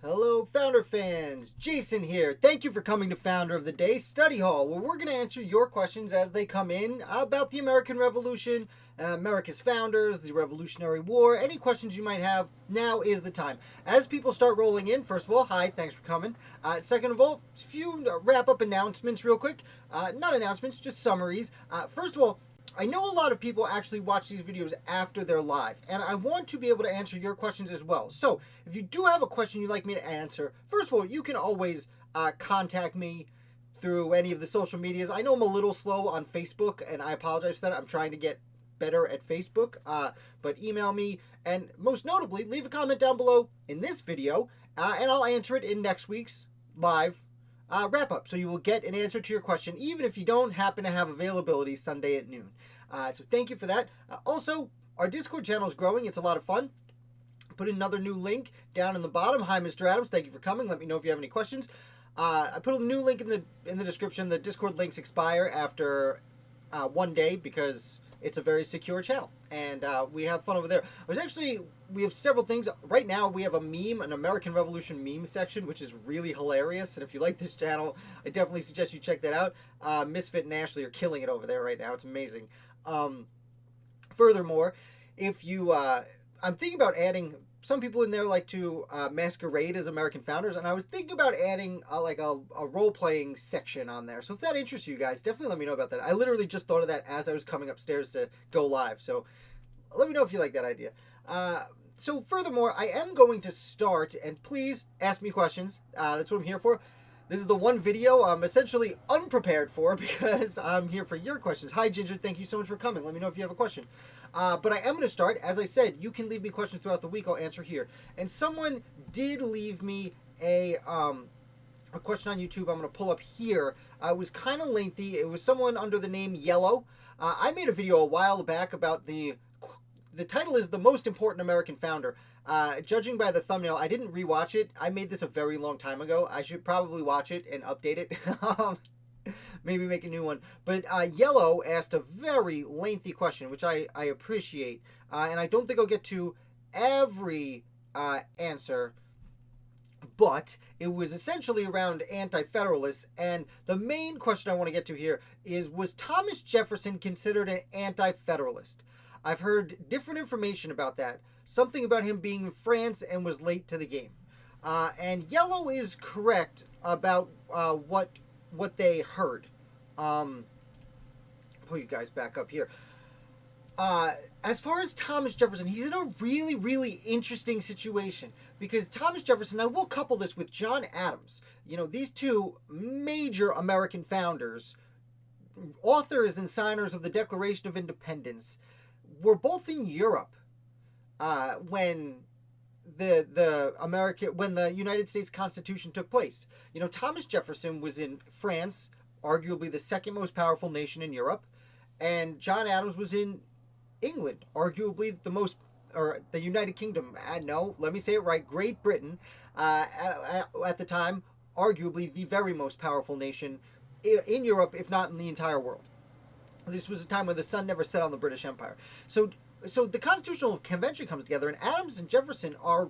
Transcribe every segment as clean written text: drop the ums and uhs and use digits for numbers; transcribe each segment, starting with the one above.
Hello, Founder fans. Jason here. Thank you for coming to Founder of the Day Study Hall, where we're going to answer your questions as they come in about the American Revolution, America's founders, the Revolutionary War. Any questions you might have, now is the time. As people start rolling in, first of all, hi, thanks for coming. Second of all, a few wrap-up announcements real quick. Not announcements, just summaries. First of all, I know a lot of people actually watch these videos after they're live, and I want to be able to answer your questions as well. So, if you do have a question you'd like me to answer, first of all, you can always contact me through any of the social medias. I know I'm a little slow on Facebook, and I apologize for that. I'm trying to get better at Facebook, but email me, and most notably, leave a comment down below in this video, and I'll answer it in next week's live wrap up. So you will get an answer to your question even if you don't happen to have availability Sunday at noon. So thank you for that. Also, our Discord channel is growing. It's a lot of fun. Put another new link down in the bottom. Hi, Mr. Adams. Thank you for coming. Let me know if you have any questions. I put a new link in the description. The Discord links expire after 1 day because it's a very secure channel, and we have fun over there. We have several things. Right now, we have a meme, an American Revolution meme section, which is really hilarious, and if you like this channel, I definitely suggest you check that out. Misfit and Ashley are killing it over there right now. It's amazing. Furthermore, if you... I'm thinking about adding... Some people in there like to masquerade as American founders, and I was thinking about adding a role-playing section on there. So if that interests you guys, definitely let me know about that. I literally just thought of that as I was coming upstairs to go live. So let me know if you like that idea. So furthermore, I am going to start, and please ask me questions. That's what I'm here for. This is the one video I'm essentially unprepared for because I'm here for your questions. Hi, Ginger. Thank you so much for coming. Let me know if you have a question. But I am going to start. As I said, you can leave me questions throughout the week. I'll answer here. And someone did leave me a question on YouTube. I'm going to pull up here. It was kind of lengthy. It was someone under the name Yellow. I made a video a while back about the title is The Most Important American Founder. Judging by the thumbnail, I didn't rewatch it. I made this a very long time ago. I should probably watch it and update it. Maybe make a new one. But Yellow asked a very lengthy question, which I appreciate. And I don't think I'll get to every answer. But it was essentially around Anti-Federalists. And the main question I want to get to here is, was Thomas Jefferson considered an Anti-Federalist? I've heard different information about that. Something about him being in France and was late to the game. And Yellow is correct about what they heard. Pull you guys back up here. As far as Thomas Jefferson, he's in a really, really interesting situation. Because Thomas Jefferson, I will couple this with John Adams. You know, these two major American founders, authors and signers of the Declaration of Independence, were both in Europe when the United States Constitution took place. You know, Thomas Jefferson was in France, arguably the second most powerful nation in Europe, and John Adams was in England, arguably the United Kingdom. No, let me say it right, Great Britain, at the time, arguably the very most powerful nation in Europe, if not in the entire world. This was a time when the sun never set on the British Empire. So the Constitutional Convention comes together, and Adams and Jefferson are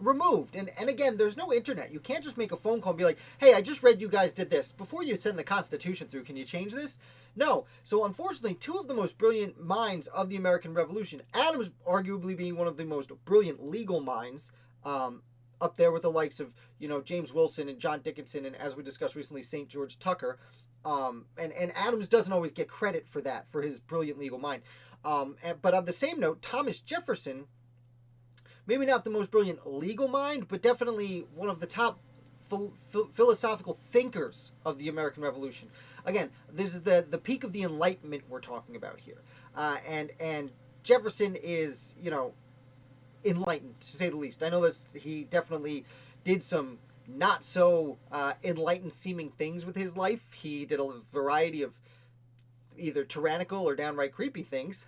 removed. And again, there's no internet. You can't just make a phone call and be like, hey, I just read you guys did this. Before you send the Constitution through, can you change this? No. So unfortunately, two of the most brilliant minds of the American Revolution, Adams arguably being one of the most brilliant legal minds, up there with the likes of, you know, James Wilson and John Dickinson, and as we discussed recently, St. George Tucker. And Adams doesn't always get credit for that, for his brilliant legal mind. But on the same note, Thomas Jefferson, maybe not the most brilliant legal mind, but definitely one of the top philosophical thinkers of the American Revolution. Again, this is the peak of the Enlightenment we're talking about here. And Jefferson is, you know, enlightened, to say the least. I know that he definitely did some not so enlightened seeming things with his life. He did a variety of either tyrannical or downright creepy things.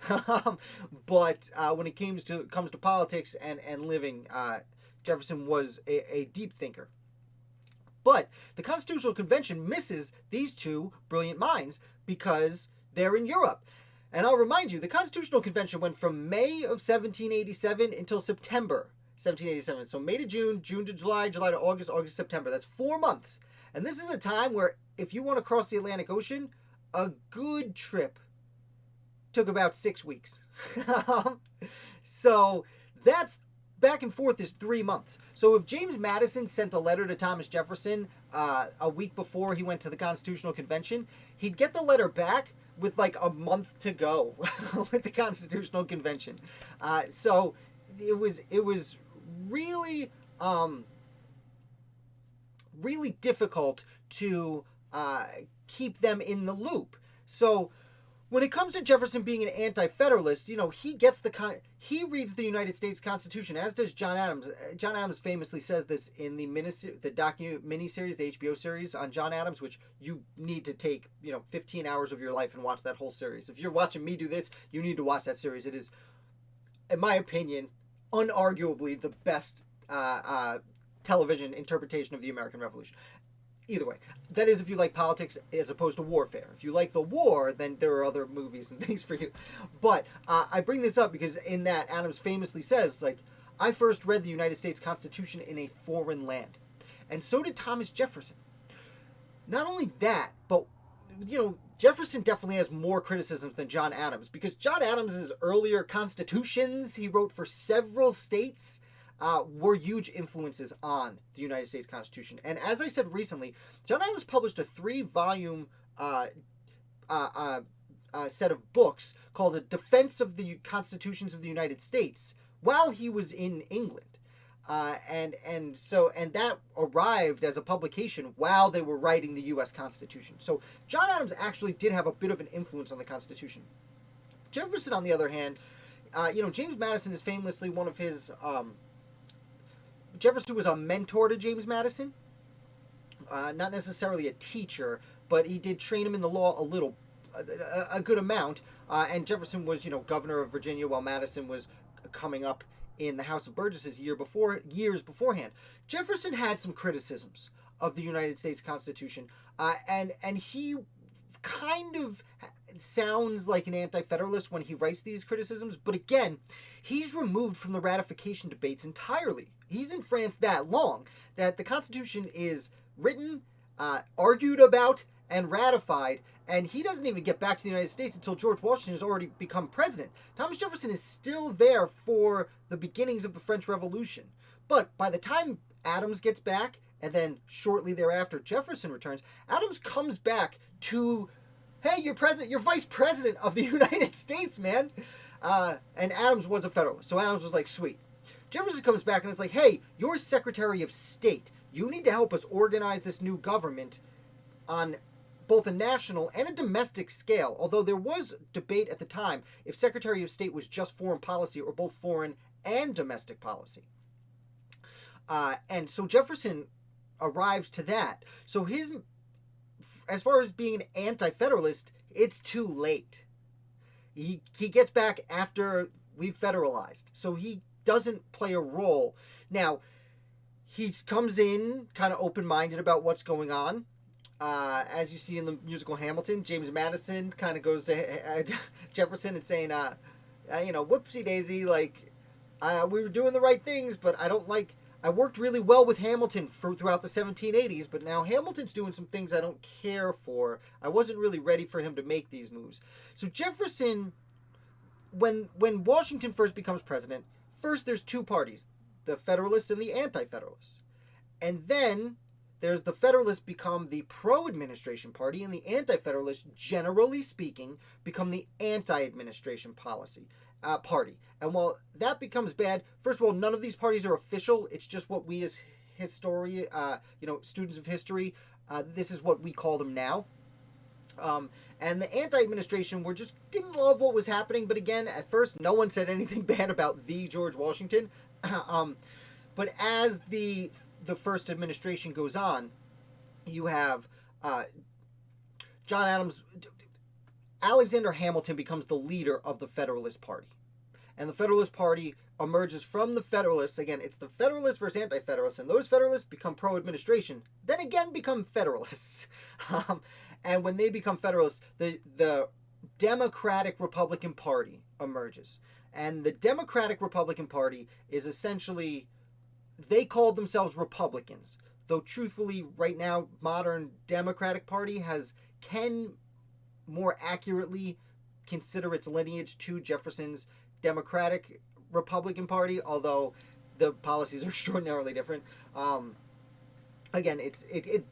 But when it comes to politics and living, Jefferson was a deep thinker. But the Constitutional Convention misses these two brilliant minds because they're in Europe. And I'll remind you, the Constitutional Convention went from May of 1787 until September 1787. So May to June, June to July, July to August, August to September. That's 4 months. And this is a time where if you want to cross the Atlantic Ocean, a good trip took about 6 weeks. So that's back and forth is 3 months. So if James Madison sent a letter to Thomas Jefferson a week before he went to the Constitutional Convention, he'd get the letter back with like a month to go with the Constitutional Convention. So it was really really difficult to keep them in the loop. So when it comes to Jefferson being an anti-federalist, he reads the United States Constitution, as does John Adams. John Adams famously says this in the miniseries, the HBO series on John Adams, which you need to take 15 hours of your life and watch that whole series. If you're watching me do this, you need to watch that series. It is, in my opinion, unarguably the best television interpretation of the American Revolution. Either way, that is if you like politics as opposed to warfare. If you like the war, then there are other movies and things for you. But I bring this up because in that, Adams famously says, I first read the United States Constitution in a foreign land. And so did Thomas Jefferson. Not only that, but, Jefferson definitely has more criticisms than John Adams, because John Adams' earlier constitutions he wrote for several states were huge influences on the United States Constitution. And as I said recently, John Adams published a 3-volume set of books called A Defense of the Constitutions of the United States while he was in England. And that arrived as a publication while they were writing the U.S. Constitution. So John Adams actually did have a bit of an influence on the Constitution. Jefferson, on the other hand, James Madison is famously one of his... Jefferson was a mentor to James Madison, not necessarily a teacher, but he did train him in the law a good amount. And Jefferson was, governor of Virginia while Madison was coming up in the House of Burgesses years beforehand. Jefferson had some criticisms of the United States Constitution, and he kind of sounds like an anti-federalist when he writes these criticisms, but again, he's removed from the ratification debates entirely. He's in France that long that the Constitution is written, argued about, and ratified, and he doesn't even get back to the United States until George Washington has already become president. Thomas Jefferson is still there for the beginnings of the French Revolution. But by the time Adams gets back, and then shortly thereafter Jefferson returns, Adams comes back to, hey, you're vice president of the United States, man. And Adams was a Federalist, so Adams was like, sweet. Jefferson comes back and it's like, hey, you're Secretary of State. You need to help us organize this new government on both a national and a domestic scale, although there was debate at the time if Secretary of State was just foreign policy or both foreign and domestic policy. And so Jefferson arrives to that. So as far as being an anti-federalist, it's too late. He gets back after we've federalized, so he doesn't play a role. Now, he comes in kind of open-minded about what's going on. As you see in the musical Hamilton, James Madison kind of goes to Jefferson and saying, whoopsie daisy, we were doing the right things, but I worked really well with Hamilton throughout the 1780s, but now Hamilton's doing some things I don't care for. I wasn't really ready for him to make these moves. So Jefferson, when Washington first becomes president, first there's two parties, the Federalists and the Anti-Federalists. And then there's the Federalists become the pro-administration party, and the Anti-Federalists, generally speaking, become the anti-administration party. And while that becomes bad, first of all, none of these parties are official. It's just what we as students of history, this is what we call them now. And the anti-administration didn't love what was happening, but again, at first, no one said anything bad about the George Washington. But as the first administration goes on, you have Alexander Hamilton becomes the leader of the Federalist Party. And the Federalist Party emerges from the Federalists. Again, it's the Federalists versus Anti-Federalists, and those Federalists become pro-administration, then again become Federalists. And when they become Federalists, the Democratic Republican Party emerges. And the Democratic Republican Party is essentially, they called themselves Republicans. Though truthfully, right now, modern Democratic Party can more accurately consider its lineage to Jefferson's Democratic Republican Party, although the policies are extraordinarily different. Again, it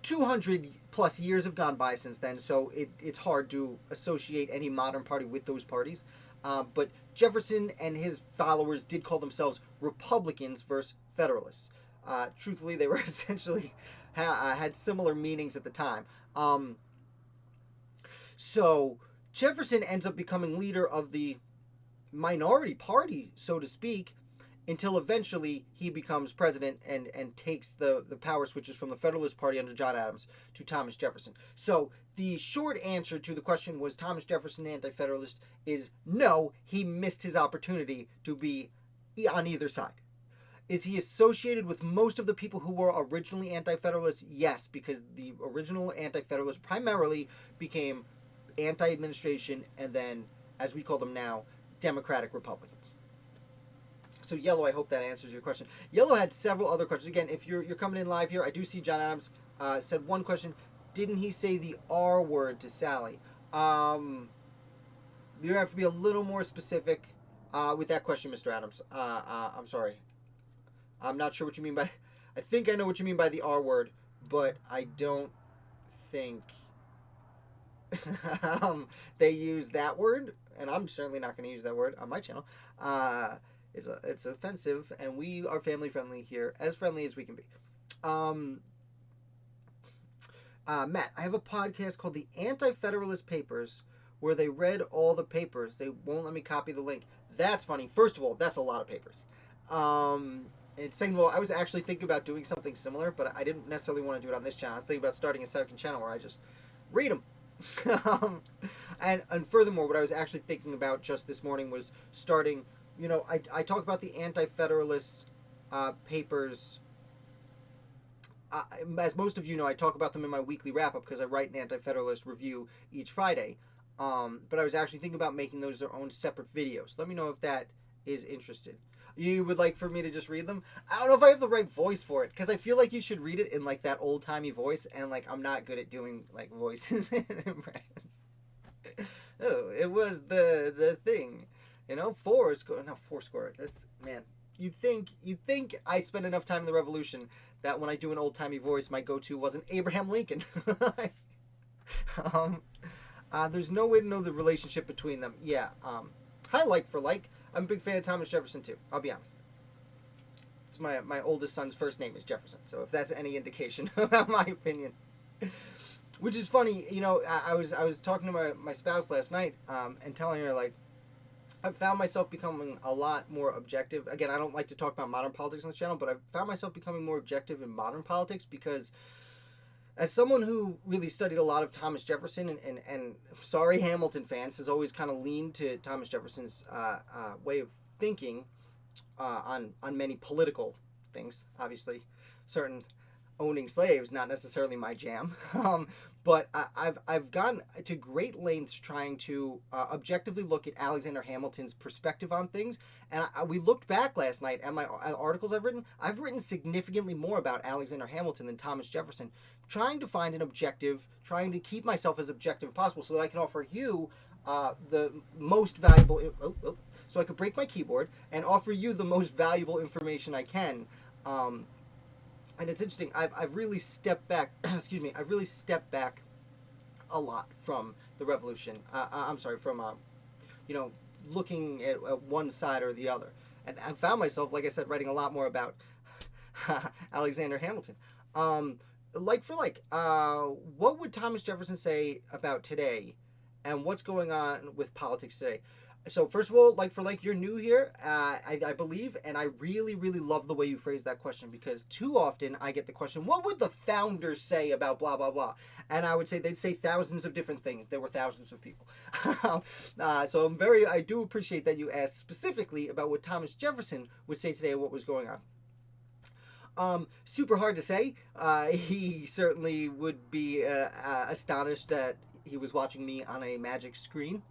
200 plus years have gone by since then, so it's hard to associate any modern party with those parties. But Jefferson and his followers did call themselves Republicans versus Federalists. Truthfully, they were essentially had similar meanings at the time. So Jefferson ends up becoming leader of the minority party, so to speak, until eventually he becomes president and takes the power switches from the Federalist Party under John Adams to Thomas Jefferson. So the short answer to the question, was Thomas Jefferson anti-Federalist, is no, he missed his opportunity to be on either side. Is he associated with most of the people who were originally anti-Federalists? Yes, because the original anti-Federalists primarily became anti-administration and then, as we call them now, Democratic Republicans. So Yellow, I hope that answers your question. Yellow had several other questions. Again, if you're coming in live here, I do see John Adams said one question. Didn't he say the R word to Sally? You have to be a little more specific with that question, Mr. Adams. I'm sorry. I'm not sure what you mean by... I think I know what you mean by the R word, but I don't think they use that word, and I'm certainly not going to use that word on my channel. It's offensive, and we are family friendly here, as friendly as we can be. Matt, I have a podcast called the Anti-Federalist Papers, where they read all the papers. They won't let me copy the link. That's funny. First of all, that's a lot of papers. And second of all, I was actually thinking about doing something similar, but I didn't necessarily want to do it on this channel. I was thinking about starting a second channel where I just read them. And furthermore, what I was actually thinking about just this morning was starting, I talk about the Anti-Federalist papers. As most of you know, I talk about them in my weekly wrap-up because I write an Anti-Federalist review each Friday. But I was actually thinking about making those their own separate videos. Let me know if that is interested. You would like for me to just read them? I don't know if I have the right voice for it, because I feel like you should read it in like that old-timey voice, and like I'm not good at doing like voices and impressions. Oh, it was the thing, Fourscore. That's, man. You'd think I spent enough time in the Revolution that when I do an old-timey voice, my go-to wasn't Abraham Lincoln. There's no way to know the relationship between them. Yeah. Hi, like for like. I'm a big fan of Thomas Jefferson too. I'll be honest. It's my oldest son's first name is Jefferson. So if that's any indication about my opinion, which is funny, I was talking to my spouse last night, and telling her, like, I've found myself becoming a lot more objective. Again, I don't like to talk about modern politics on the channel, but I've found myself becoming more objective in modern politics because, as someone who really studied a lot of Thomas Jefferson and sorry Hamilton fans, has always kind of leaned to Thomas Jefferson's way of thinking on many political things. Obviously, certain owning slaves, not necessarily my jam. But I've gone to great lengths trying to objectively look at Alexander Hamilton's perspective on things. And we looked back last night at my articles I've written. I've written significantly more about Alexander Hamilton than Thomas Jefferson, trying to find an objective, trying to keep myself as objective as possible so that I can offer you the most valuable... so I could break my keyboard and offer you the most valuable information I can. And it's interesting. I've really stepped back. Excuse me. I've really stepped back a lot from the Revolution. From looking at one side or the other, and I found myself, like I said, writing a lot more about Alexander Hamilton. Like for like, what would Thomas Jefferson say about today, and what's going on with politics today? So first of all, like for like, you're new here, I believe, and I really, really love the way you phrase that question, because too often I get the question, what would the founders say about blah, blah, blah? And I would say they'd say thousands of different things. There were thousands of people. So I do appreciate that you asked specifically about what Thomas Jefferson would say today and what was going on. Super hard to say. He certainly would be astonished that he was watching me on a magic screen,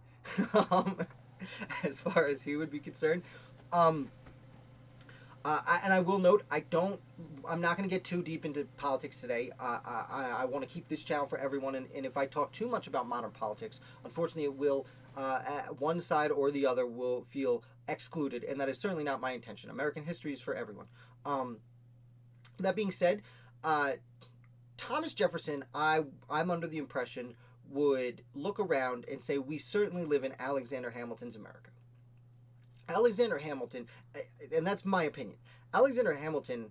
um, as far as he would be concerned. And I will note, I'm not going to get too deep into politics today. I want to keep this channel for everyone, and if I talk too much about modern politics, unfortunately it will, one side or the other will feel excluded, and that is certainly not my intention. American history is for everyone. That being said, Thomas Jefferson, I'm under the impression, would look around and say, we certainly live in Alexander Hamilton's America. Alexander Hamilton, and that's my opinion, Alexander Hamilton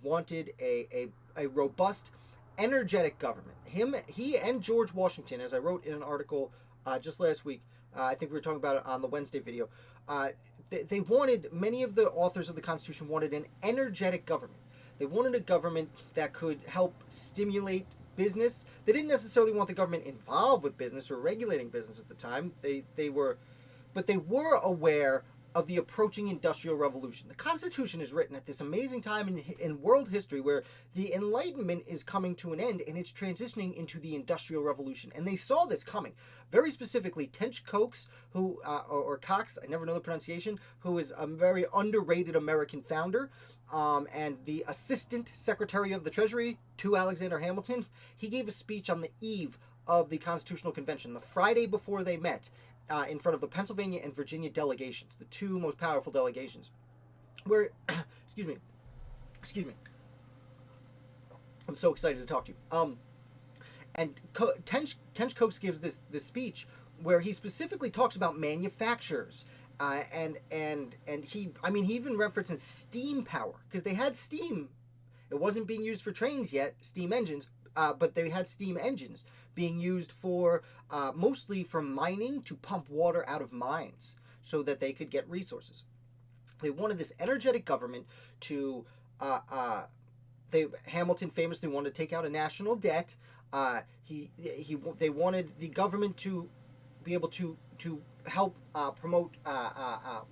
wanted a robust, energetic government. He and George Washington, as I wrote in an article just last week, I think we were talking about it on the Wednesday video, they wanted, many of the authors of the Constitution wanted an energetic government. They wanted a government that could help stimulate business. They didn't necessarily want the government involved with business or regulating business at the time. But they were aware of the approaching Industrial Revolution. The Constitution is written at this amazing time in world history where the Enlightenment is coming to an end and it's transitioning into the Industrial Revolution. And they saw this coming. Very specifically, Tench Coxe, or Cox, I never know the pronunciation, who is a very underrated American founder, and the Assistant Secretary of the Treasury to Alexander Hamilton, he gave a speech on the eve of the Constitutional Convention, the Friday before they met, in front of the Pennsylvania and Virginia delegations, the two most powerful delegations, where, excuse me, I'm so excited to talk to you. And Tench Coxe gives this speech where he specifically talks about manufacturers, and he even references steam power, because they had steam. It wasn't being used for trains yet, steam engines, but they had steam engines being used for mostly for mining, to pump water out of mines so that they could get resources. They wanted this energetic government to. Hamilton famously wanted to take out a national debt. They wanted the government to be able to help promote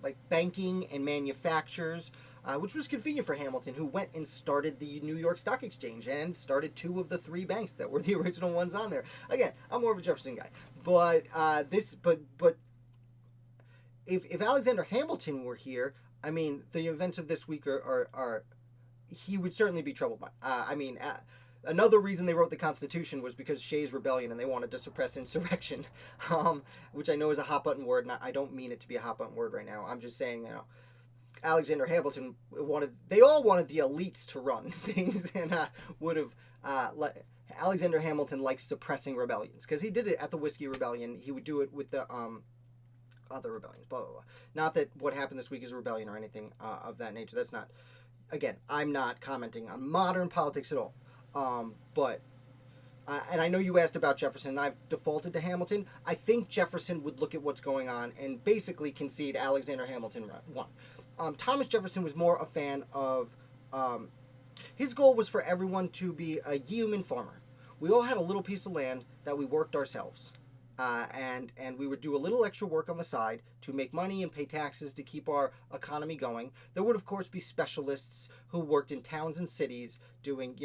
like banking and manufacturers, which was convenient for Hamilton, who went and started the New York Stock Exchange and started 2 of the 3 banks that were the original ones on there. Again, I'm more of a Jefferson guy, but if Alexander Hamilton were here, I mean, the events of this week are he would certainly be troubled by. Another reason they wrote the Constitution was because Shays' Rebellion, and they wanted to suppress insurrection, which I know is a hot-button word, and I don't mean it to be a hot-button word right now. I'm just saying, Alexander Hamilton they all wanted the elites to run things, and Alexander Hamilton likes suppressing rebellions, because he did it at the Whiskey Rebellion. He would do it with the other rebellions, blah, blah, blah. Not that what happened this week is a rebellion or anything of that nature. That's not, again, I'm not commenting on modern politics at all. And I know you asked about Jefferson, and I've defaulted to Hamilton. I think Jefferson would look at what's going on and basically concede Alexander Hamilton won. Thomas Jefferson was more a fan of, his goal was for everyone to be a human farmer. We all had a little piece of land that we worked ourselves. And we would do a little extra work on the side to make money and pay taxes to keep our economy going. There would, of course, be specialists who worked in towns and cities doing,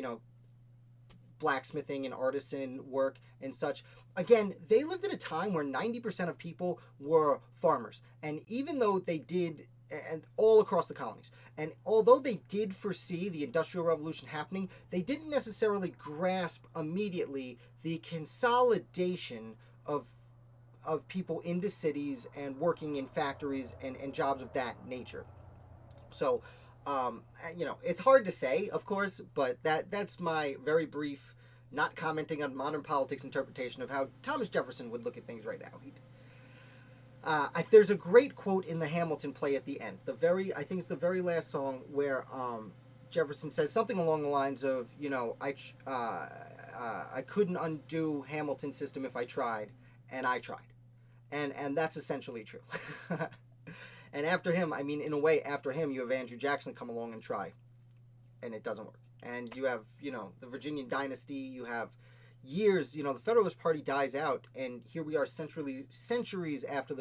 blacksmithing and artisan work and such. Again, they lived at a time where 90% of people were farmers. And even though they did, and all across the colonies, and although they did foresee the Industrial Revolution happening, they didn't necessarily grasp immediately the consolidation of people into cities and working in factories and jobs of that nature. So, it's hard to say, of course, but that's my very brief, not commenting on modern politics interpretation of how Thomas Jefferson would look at things right now. There's a great quote in the Hamilton play at the end. I think it's the very last song where Jefferson says something along the lines of, I couldn't undo Hamilton's system if I tried, and I tried. And that's essentially true. And after him, in a way, after him, you have Andrew Jackson come along and try. And it doesn't work. And you have, the Virginian dynasty, you have years, the Federalist Party dies out, and here we are centuries after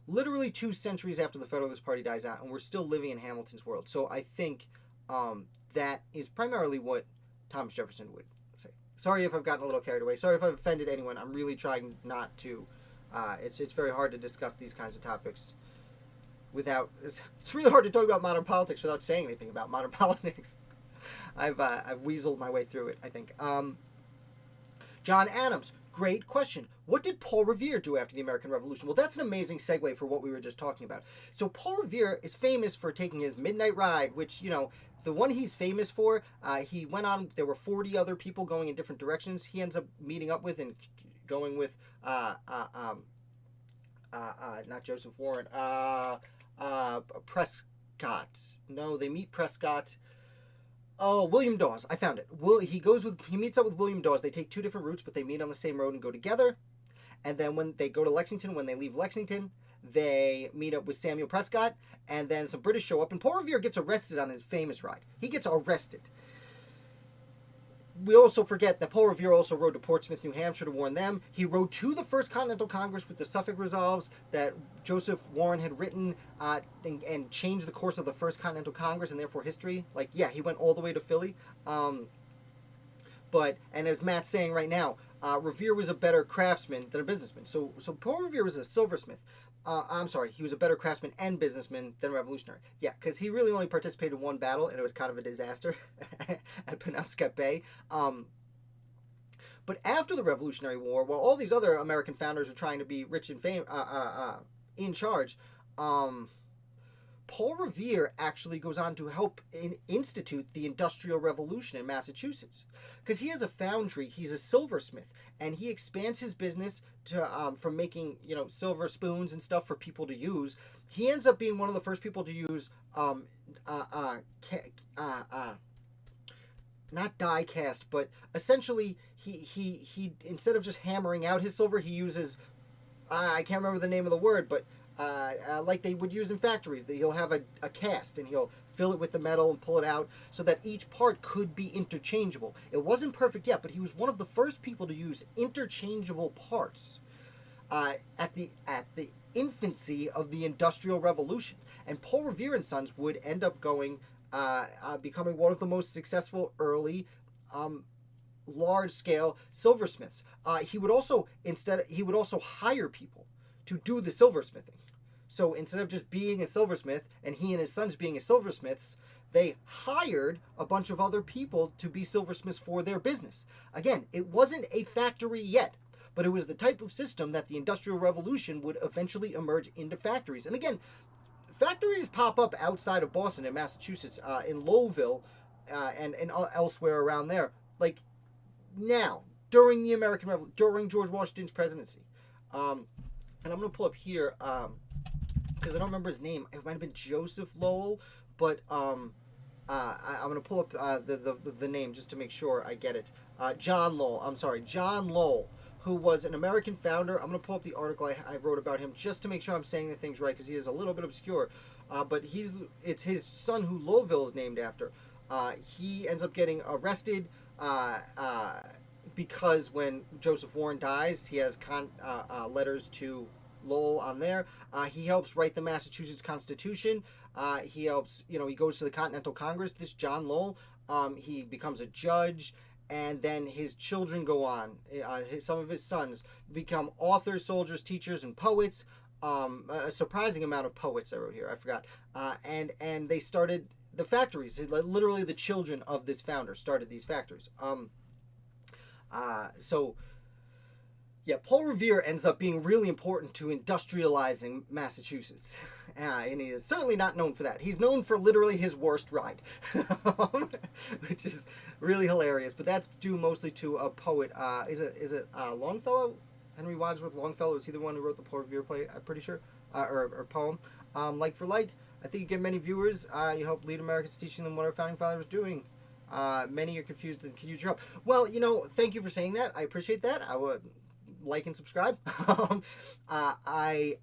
literally 2 centuries after the Federalist Party dies out, and we're still living in Hamilton's world. So I think that is primarily what Thomas Jefferson would say. Sorry if I've gotten a little carried away. Sorry if I've offended anyone. I'm really trying not to. It's very hard to discuss these kinds of topics without. It's really hard to talk about modern politics without saying anything about modern politics. I've weaseled my way through it, I think. John Adams, great question. What did Paul Revere do after the American Revolution? Well, that's an amazing segue for what we were just talking about. So Paul Revere is famous for taking his midnight ride, which, the one he's famous for, he went on, there were 40 other people going in different directions. He ends up meeting up with and going with, not Joseph Warren, Prescott. No, they meet Prescott. Oh, William Dawes. I found it. He meets up with William Dawes. They take two different routes, but they meet on the same road and go together. And then when they go to Lexington, when they leave Lexington, they meet up with Samuel Prescott, and then some British show up, and Paul Revere gets arrested on his famous ride. He gets arrested. We also forget that Paul Revere also rode to Portsmouth, New Hampshire to warn them. He rode to the First Continental Congress with the Suffolk Resolves that Joseph Warren had written and changed the course of the First Continental Congress and therefore history. He went all the way to Philly. And as Matt's saying right now, Revere was a better craftsman than a businessman. So Paul Revere was a silversmith. He was a better craftsman and businessman than revolutionary. Yeah, because he really only participated in one battle, and it was kind of a disaster at Penobscot Bay. But after the Revolutionary War, while all these other American founders are trying to be rich and in charge, Paul Revere actually goes on to help institute the Industrial Revolution in Massachusetts. Because he has a foundry, he's a silversmith, and he expands his business to from making, silver spoons and stuff for people to use. He ends up being one of the first people to use not die cast, but essentially he instead of just hammering out his silver, he uses I can't remember the name of the word, but like they would use in factories, that he'll have a cast and he'll fill it with the metal and pull it out so that each part could be interchangeable. It wasn't perfect yet, but he was one of the first people to use interchangeable parts at the infancy of the Industrial Revolution. And Paul Revere and Sons would end up becoming one of the most successful early large-scale silversmiths. He would also hire people to do the silversmithing. So instead of just being a silversmith and he and his sons being a silversmiths, they hired a bunch of other people to be silversmiths for their business. Again, it wasn't a factory yet, but it was the type of system that the Industrial Revolution would eventually emerge into factories. And again, factories pop up outside of Boston in Massachusetts, in Lowell, and elsewhere around there. Like now, during the American Revolution, during George Washington's presidency. And I'm going to pull up here, because I don't remember his name. It might have been Joseph Lowell, but I'm going to pull up the name just to make sure I get it. John Lowell, who was an American founder. I'm going to pull up the article I wrote about him just to make sure I'm saying the things right, because he is a little bit obscure. But it's his son who Lowell is named after. He ends up getting arrested because when Joseph Warren dies, he has letters to Lowell on there. He helps write the Massachusetts Constitution. He helps, he goes to the Continental Congress. This John Lowell, he becomes a judge, and then his children go on. Some of his sons become authors, soldiers, teachers, and poets. A surprising amount of poets I wrote here. I forgot. And they started the factories. Literally, the children of this founder started these factories. Paul Revere ends up being really important to industrializing Massachusetts. And he is certainly not known for that. He's known for literally his worst ride, which is really hilarious. But that's due mostly to a poet. Is it Longfellow? Henry Wadsworth Longfellow? Is he the one who wrote the Paul Revere play? I'm pretty sure. Or poem. Like for like, I think you get many viewers. You help lead Americans, teaching them what our founding fathers were doing. Many are confused and can use your help. Well, thank you for saying that. I appreciate that. I would like and subscribe. I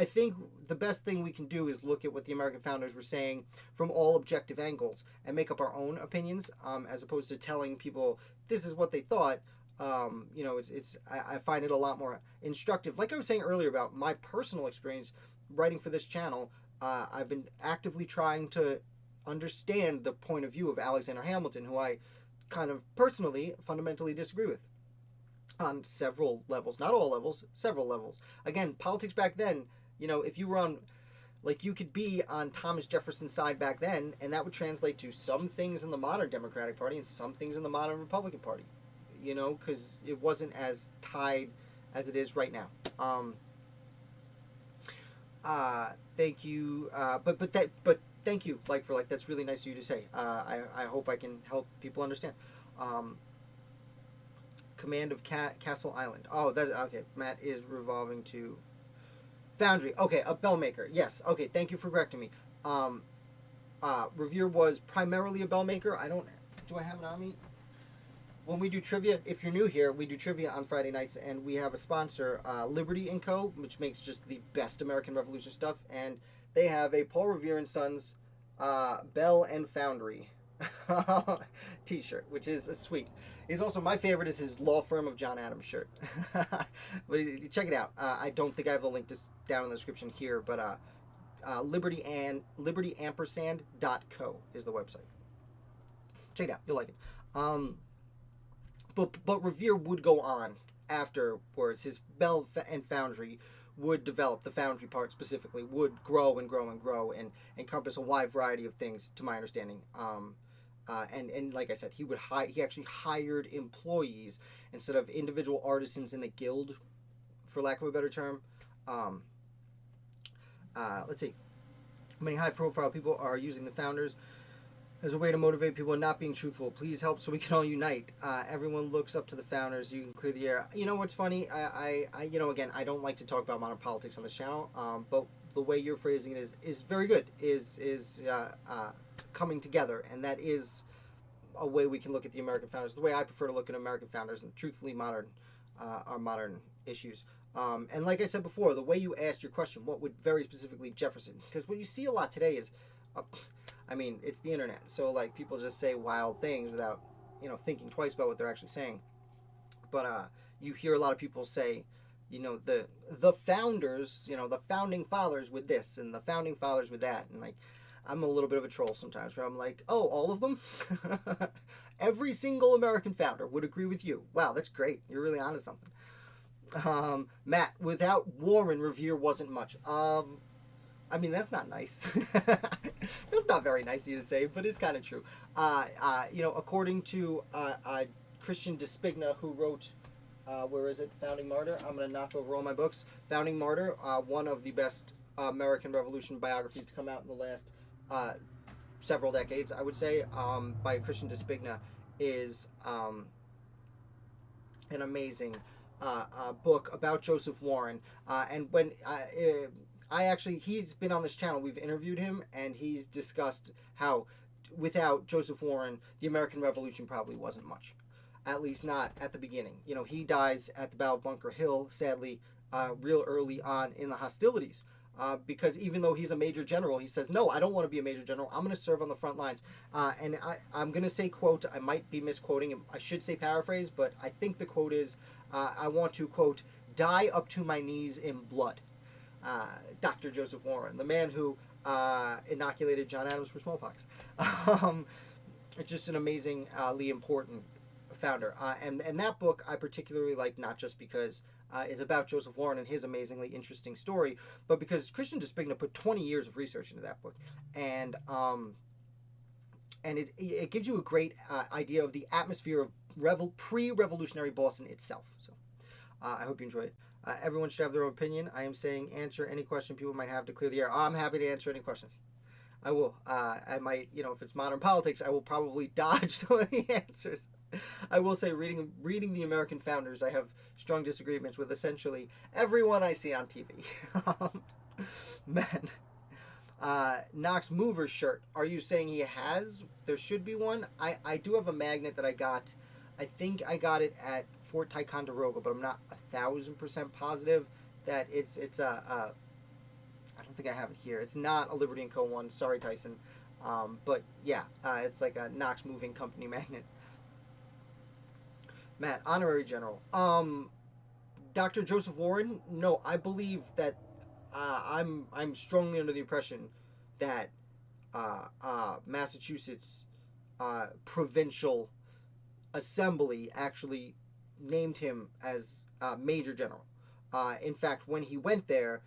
think the best thing we can do is look at what the American founders were saying from all objective angles and make up our own opinions, as opposed to telling people this is what they thought. I find it a lot more instructive. Like I was saying earlier about my personal experience writing for this channel, I've been actively trying to understand the point of view of Alexander Hamilton, who I kind of personally, fundamentally disagree with on several levels. Not all levels, several levels. Again, politics back then, if you were on, like, you could be on Thomas Jefferson's side back then, and that would translate to some things in the modern Democratic Party and some things in the modern Republican Party, because it wasn't as tied as it is right now. Thank you. But thank you, that's really nice of you to say. I hope I can help people understand. Command of Castle Island. Oh, okay. Matt is revolving to Foundry. Okay, a bell maker. Yes. Okay, thank you for correcting me. Revere was primarily a bell maker. Do I have it on me? When we do trivia, if you're new here, we do trivia on Friday nights, and we have a sponsor, Liberty & Co., which makes just the best American Revolution stuff, and they have a Paul Revere and Sons Bell and Foundry t-shirt, which is sweet. He's also, my favorite is his Law Firm of John Adams shirt. But check it out. I don't think I have the link down in the description here, but libertyampersand.co is the website. Check it out. You'll like it. But Revere would go on afterwards. His Bell and Foundry would develop. The foundry part specifically would grow and grow and grow and encompass a wide variety of things, to my understanding. And like I said, he actually hired employees instead of individual artisans in a guild, for lack of a better term. Let's see. How many high-profile people are using the founders as a way to motivate people and not being truthful? Please help so we can all unite. Everyone looks up to the founders. You can clear the air. You know what's funny? Again, I don't like to talk about modern politics on this channel, but the way you're phrasing it is very good. Is coming together, and that is a way we can look at the American founders. The way I prefer to look at American founders, and truthfully, our modern issues. And like I said before, the way you asked your question, what would very specifically Jefferson? Because what you see a lot today is, it's the internet, so people just say wild things without, thinking twice about what they're actually saying. But you hear a lot of people say, the founders, the founding fathers with this and the founding fathers with that, and I'm a little bit of a troll sometimes, where I'm like, oh, all of them? Every single American founder would agree with you. Wow, that's great. You're really onto something. Matt, without Warren, Revere wasn't much. That's not nice. That's not very nice of you to say, but it's kind of true. According to Christian Despigna, who wrote, where is it? Founding Martyr. I'm going to knock over all my books. Founding Martyr, one of the best American Revolution biographies to come out in the last several decades, I would say, by Christian Despigna, is an amazing book about Joseph Warren. And when he's been on this channel, we've interviewed him, and he's discussed how without Joseph Warren, the American Revolution probably wasn't much. At least not at the beginning. He dies at the Battle of Bunker Hill, sadly, real early on in the hostilities. Because even though he's a major general, he says, no, I don't want to be a major general. I'm going to serve on the front lines. And I'm going to say, quote, I might be misquoting him. I should say paraphrase, but I think the quote is, I want to, quote, die up to my knees in blood. Dr. Joseph Warren, the man who inoculated John Adams for smallpox. Just an amazingly important founder. And that book I particularly like, not just because it's about Joseph Warren and his amazingly interesting story, but because Christian Despigna put 20 years of research into that book. And it gives you a great idea of the atmosphere of pre-revolutionary Boston itself. So I hope you enjoyed it. Everyone should have their own opinion. I am saying answer any question people might have to clear the air. I'm happy to answer any questions. I will. I might, if it's modern politics, I will probably dodge some of the answers. I will say, reading the American founders, I have strong disagreements with essentially everyone I see on TV. Man. Knox Mover's shirt. Are you saying he has? There should be one. I do have a magnet that I got. I think I got it at Fort Ticonderoga, but I'm not 1,000% positive that it's I don't think I have it here. It's not a Liberty & Co. one. Sorry, Tyson. But yeah, it's like a Knox Moving Company magnet. Matt, Honorary General. Dr. Joseph Warren? No, I believe that I'm strongly under the impression that Massachusetts provincial assembly actually named him as Major General. In fact, when he went there,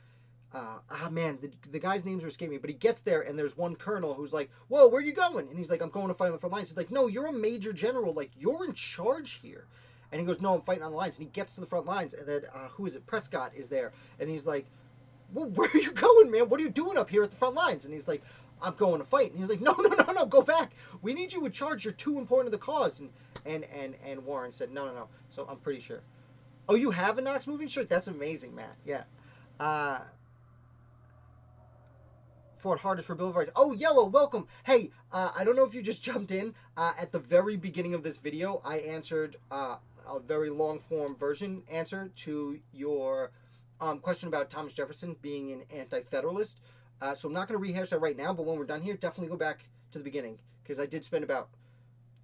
the guys' names are escaping me, but he gets there and there's one colonel who's like, "Whoa, where are you going?" And he's like, "I'm going to fight on the front lines." He's like, "No, you're a major general. Like, you're in charge here." And he goes, "No, I'm fighting on the lines." And he gets to the front lines, and then who is it? Prescott is there, and he's like, "Well, where are you going, man? What are you doing up here at the front lines?" And he's like, "I'm going to fight." And he's like, "No, no, no, no, go back. We need you in charge. You're too important to the cause." And Warren said, "No, no, no." So I'm pretty sure. Oh, you have a Knox moving shirt? That's amazing, Matt. Yeah. Fought hardest for Bill of Rights. Oh, Yellow, welcome. Hey, I don't know if you just jumped in. At the very beginning of this video, I answered a very long-form version answer to your question about Thomas Jefferson being an anti-federalist. So I'm not going to rehash that right now, but when we're done here, definitely go back to the beginning, because I did spend about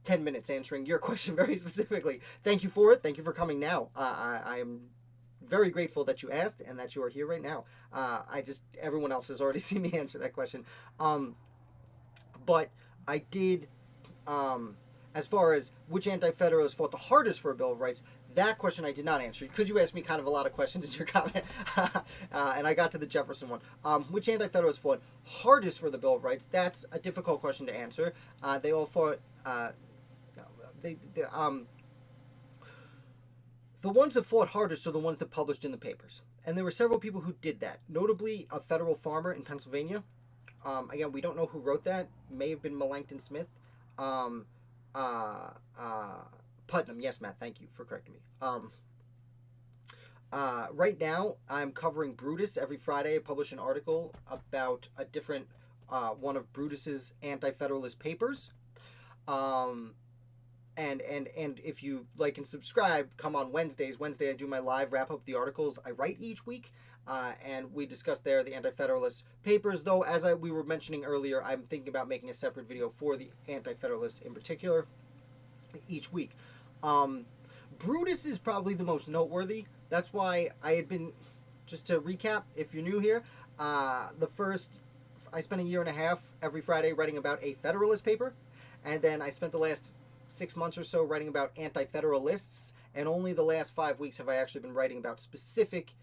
10 minutes answering your question very specifically. Thank you for it. Thank you for coming now. I am very grateful that you asked and that you are here right now. Everyone else has already seen me answer that question. But I did, as far as which anti-federalists fought the hardest for a Bill of Rights, that question I did not answer, because you asked me kind of a lot of questions in your comment. And I got to the Jefferson one. Which anti-federalists fought hardest for the Bill of Rights? That's a difficult question to answer. They all fought, the ones that fought hardest are the ones that published in the papers. And there were several people who did that, notably a federal farmer in Pennsylvania. Again, we don't know who wrote that. May have been Melancton Smith. Putnam. Yes, Matt, thank you for correcting me. Right now, I'm covering Brutus. Every Friday, I publish an article about a different one of Brutus's Anti-Federalist Papers. And if you like and subscribe, come on Wednesdays. Wednesday I do my live wrap up the articles I write each week, and we discuss there the Anti-Federalist Papers. Though, as we were mentioning earlier, I'm thinking about making a separate video for the Anti-Federalists in particular each week. Brutus is probably the most noteworthy. That's why I had been, just to recap, if you're new here, I spent a year and a half every Friday writing about a Federalist paper, and then I spent the last 6 months or so writing about Anti-Federalists, and only the last 5 weeks have I actually been writing about specific,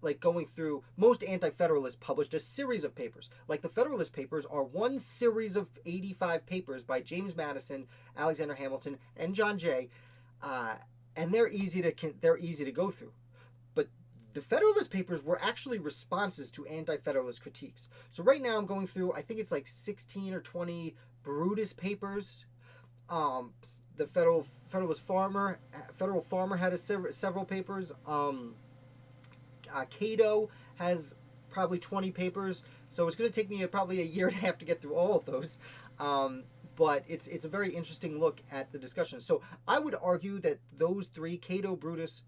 like going through. Most Anti-Federalists published a series of papers. Like the Federalist Papers are one series of 85 papers by James Madison, Alexander Hamilton, and John Jay, and they're easy to go through. But the Federalist Papers were actually responses to Anti-Federalist critiques. So right now I'm going through, I think it's like 16 or 20 Brutus papers. The Federal Farmer had several papers. Cato has probably 20 papers, so it's going to take me probably a year and a half to get through all of those. But it's a very interesting look at the discussion. So I would argue that those three, Cato, Brutus,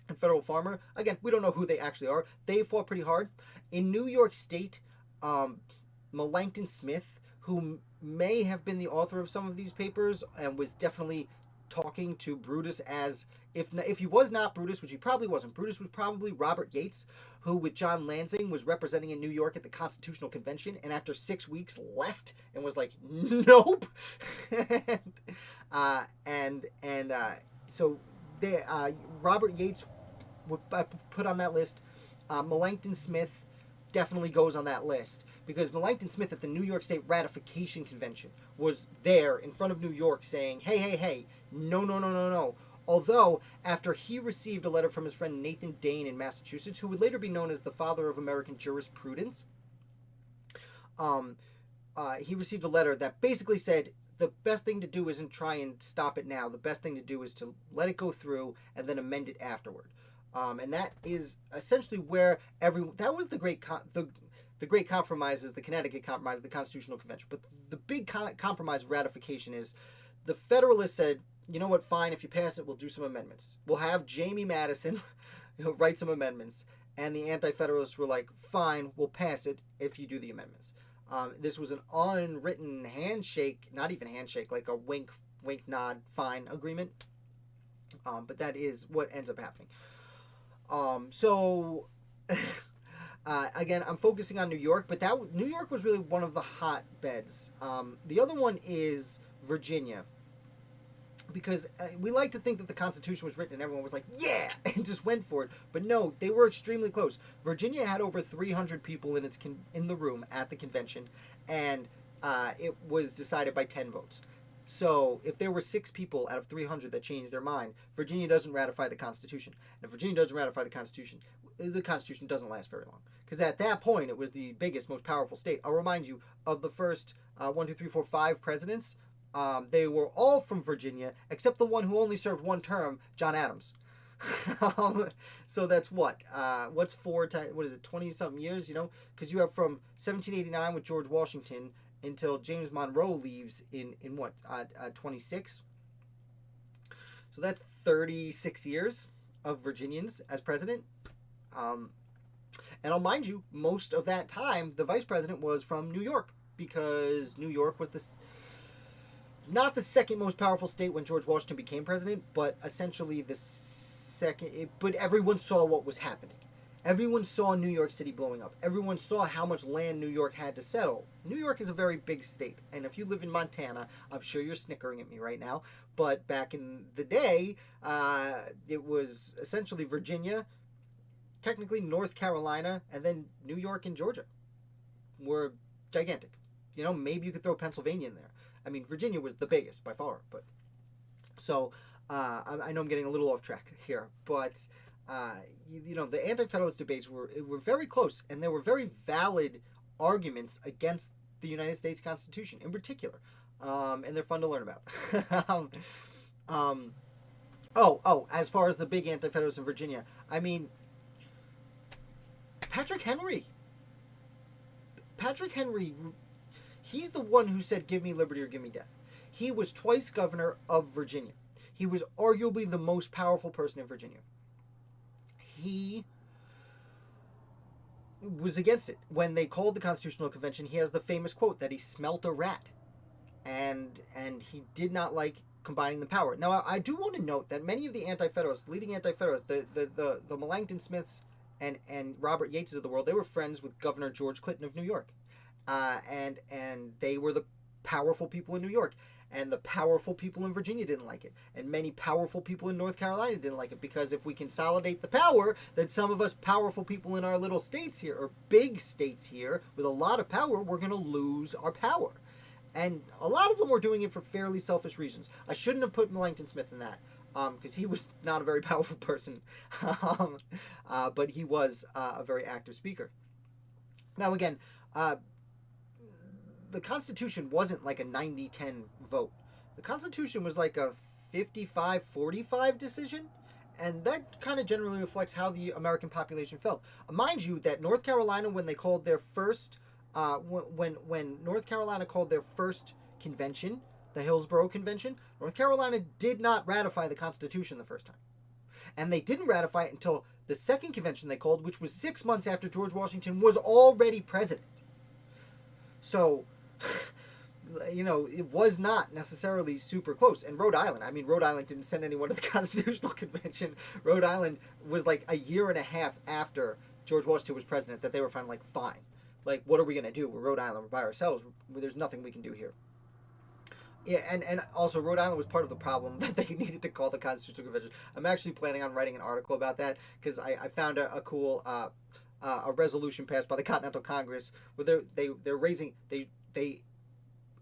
and Federal Farmer, again, we don't know who they actually are. They fought pretty hard. In New York State, Melancton Smith, who may have been the author of some of these papers and was definitely talking to Brutus as, if he was not Brutus, which he probably wasn't, Brutus was probably Robert Yates, who with John Lansing was representing in New York at the Constitutional Convention, and after 6 weeks left and was like, nope. So Robert Yates would put on that list. Melancton Smith definitely goes on that list, because Melancton Smith at the New York State Ratification Convention was there in front of New York saying, hey, no. Although, after he received a letter from his friend Nathan Dane in Massachusetts, who would later be known as the father of American jurisprudence, he received a letter that basically said, the best thing to do isn't try and stop it now. The best thing to do is to let it go through and then amend it afterward. And that is essentially where that was the great compromise, is the Connecticut Compromise, the Constitutional Convention. But the big compromise of ratification is the Federalists said, you know what, fine, if you pass it, we'll do some amendments. We'll have Jamie Madison write some amendments. And the Anti-Federalists were like, fine, we'll pass it if you do the amendments. This was an unwritten handshake, not even handshake, like a wink, nod, fine agreement. But that is what ends up happening. So Again, I'm focusing on New York, but New York was really one of the hotbeds. The other one is Virginia, because we like to think that the Constitution was written and everyone was like, yeah, and just went for it. But no, they were extremely close. Virginia had over 300 people in the room at the convention, and it was decided by 10 votes. So if there were 6 people out of 300 that changed their mind, Virginia doesn't ratify the Constitution. And if Virginia doesn't ratify the Constitution doesn't last very long. Because at that point, it was the biggest, most powerful state. I'll remind you of the first 5 presidents. They were all from Virginia, except the one who only served 1 term, John Adams. So that's what's 4 times, 20-something years, because you have from 1789 with George Washington until James Monroe leaves in 26. So that's 36 years of Virginians as president. And I'll mind you, most of that time, the vice president was from New York, because New York was not the second most powerful state when George Washington became president, but essentially the second. But everyone saw what was happening. Everyone saw New York City blowing up. Everyone saw how much land New York had to settle. New York is a very big state. And if you live in Montana, I'm sure you're snickering at me right now. But back in the day, it was essentially Virginia, technically North Carolina, and then New York and Georgia were gigantic. Maybe you could throw Pennsylvania in there. I mean, Virginia was the biggest by far. But so I know I'm getting a little off track here, but the Anti-Federalist debates were very close, and there were very valid arguments against the United States Constitution in particular, and they're fun to learn about. As far as the big Anti-Federalists in Virginia, I mean, Patrick Henry, he's the one who said, "Give me liberty or give me death." He was twice governor of Virginia. He was arguably the most powerful person in Virginia. He was against it. When they called the Constitutional Convention, he has the famous quote that he smelt a rat. And he did not like combining the power. Now, I do want to note that many of the Anti-Federalists, leading Anti-Federalists, the Melancton Smiths and Robert Yateses of the world, they were friends with Governor George Clinton of New York. And they were the powerful people in New York. And the powerful people in Virginia didn't like it. And many powerful people in North Carolina didn't like it, because if we consolidate the power, then some of us powerful people in our little states here, or big states here, with a lot of power, we're going to lose our power. And a lot of them were doing it for fairly selfish reasons. I shouldn't have put Melancton Smith in that, because he was not a very powerful person. But he was a very active speaker. Now again, the Constitution wasn't like a 90-10 vote. The Constitution was like a 55-45 decision, and that kind of generally reflects how the American population felt. Mind you, that North Carolina, when they called their first, when North Carolina called their first convention, the Hillsborough Convention, North Carolina did not ratify the Constitution the first time. And they didn't ratify it until the second convention they called, which was 6 months after George Washington was already president. So, it was not necessarily super close. And Rhode Island didn't send anyone to the Constitutional Convention. Rhode Island was like a year and a half after George Washington was president that they were finally like, fine. Like, what are we going to do? We're Rhode Island. We're by ourselves. There's nothing we can do here. Yeah, and also Rhode Island was part of the problem that they needed to call the Constitutional Convention. I'm actually planning on writing an article about that, because I found a cool a resolution passed by the Continental Congress where they're raising they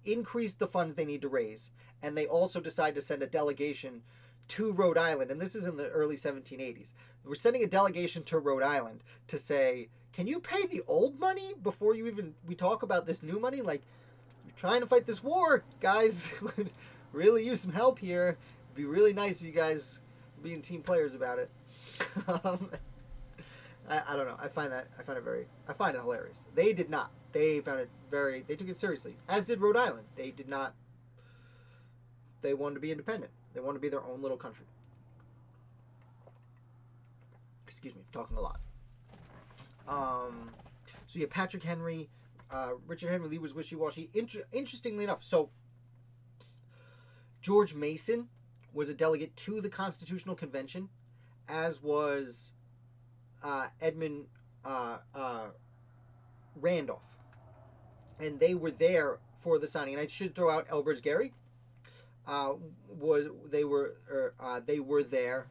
increased the funds they need to raise, and they also decide to send a delegation to Rhode Island, and this is in the early 1780s. We're sending a delegation to Rhode Island to say, can you pay the old money before we talk about this new money? Like, you're trying to fight this war, guys. Would really use some help here. It'd be really nice if you guys being team players about it. I don't know. I find it hilarious. They did not. They found it they took it seriously. As did Rhode Island. They did not. They wanted to be independent. They wanted to be their own little country. Excuse me, talking a lot. So yeah, Patrick Henry, Richard Henry Lee was wishy-washy. Interestingly enough, so George Mason was a delegate to the Constitutional Convention, as was Edmund Randolph, and they were there for the signing. And I should throw out Elbridge Gerry. They were there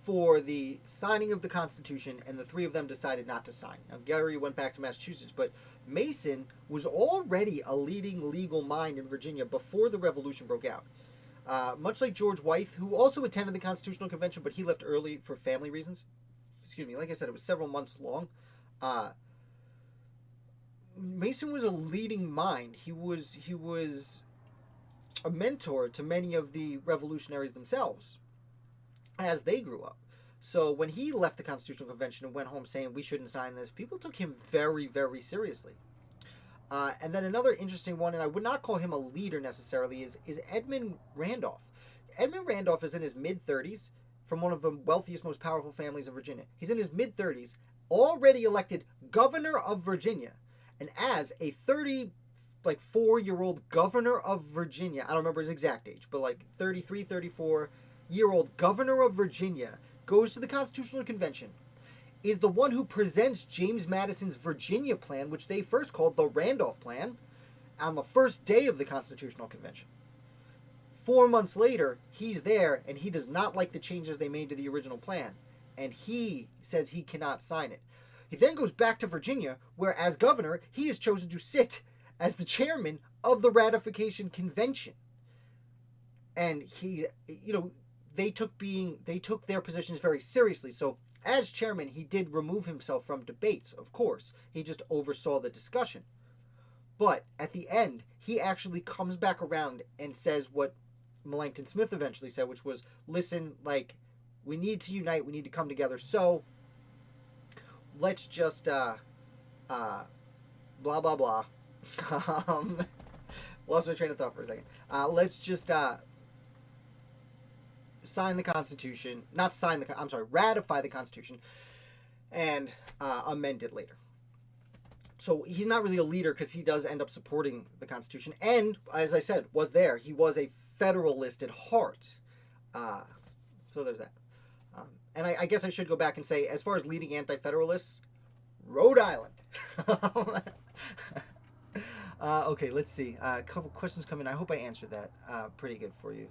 for the signing of the Constitution, and the three of them decided not to sign. Now, Gerry went back to Massachusetts, but Mason was already a leading legal mind in Virginia before the Revolution broke out. Much like George Wythe, who also attended the Constitutional Convention, but he left early for family reasons. Excuse me, like I said, it was several months long. Mason was a leading mind. He was a mentor to many of the revolutionaries themselves as they grew up. So when he left the Constitutional Convention and went home saying we shouldn't sign this, people took him very, very seriously. And then another interesting one, and I would not call him a leader necessarily, is Edmund Randolph. Edmund Randolph is in his mid-30s, from one of the wealthiest, most powerful families in Virginia. He's in his mid-30s, already elected governor of Virginia. And as a 34-year-old governor of Virginia, I don't remember his exact age, but 33, 34-year-old governor of Virginia goes to the Constitutional Convention, is the one who presents James Madison's Virginia Plan, which they first called the Randolph Plan, on the first day of the Constitutional Convention. 4 months later, he's there, and he does not like the changes they made to the original plan, and he says he cannot sign it. He then goes back to Virginia, where as governor, he is chosen to sit as the chairman of the Ratification Convention. And they took their positions very seriously. So as chairman, he did remove himself from debates, of course. He just oversaw the discussion. But at the end, he actually comes back around and says what Melancton Smith eventually said, which was, listen, we need to unite, we need to come together, so let's just, blah, blah, blah. Lost my train of thought for a second. Let's just, ratify the Constitution and amend it later. So he's not really a leader because he does end up supporting the Constitution. And, as I said, he was a Federalist at heart. So there's that. And I guess I should go back and say, as far as leading Anti-Federalists, Rhode Island. Okay, let's see. A couple questions come in. I hope I answered that pretty good for you.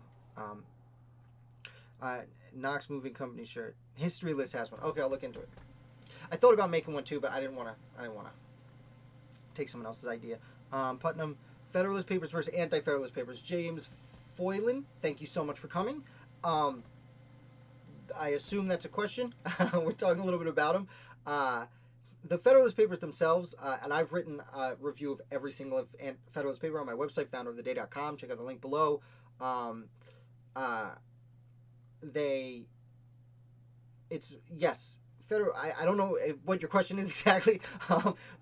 Knox Moving Company shirt. History List has one. Okay, I'll look into it. I thought about making one too, but I didn't want to take someone else's idea. Putnam, Federalist Papers versus Anti-Federalist Papers. James Foylan, thank you so much for coming. I assume that's a question. We're talking a little bit about them. The Federalist Papers themselves, and I've written a review of every single Federalist paper on my website, founderoftheday.com. Check out the link below. I don't know what your question is exactly,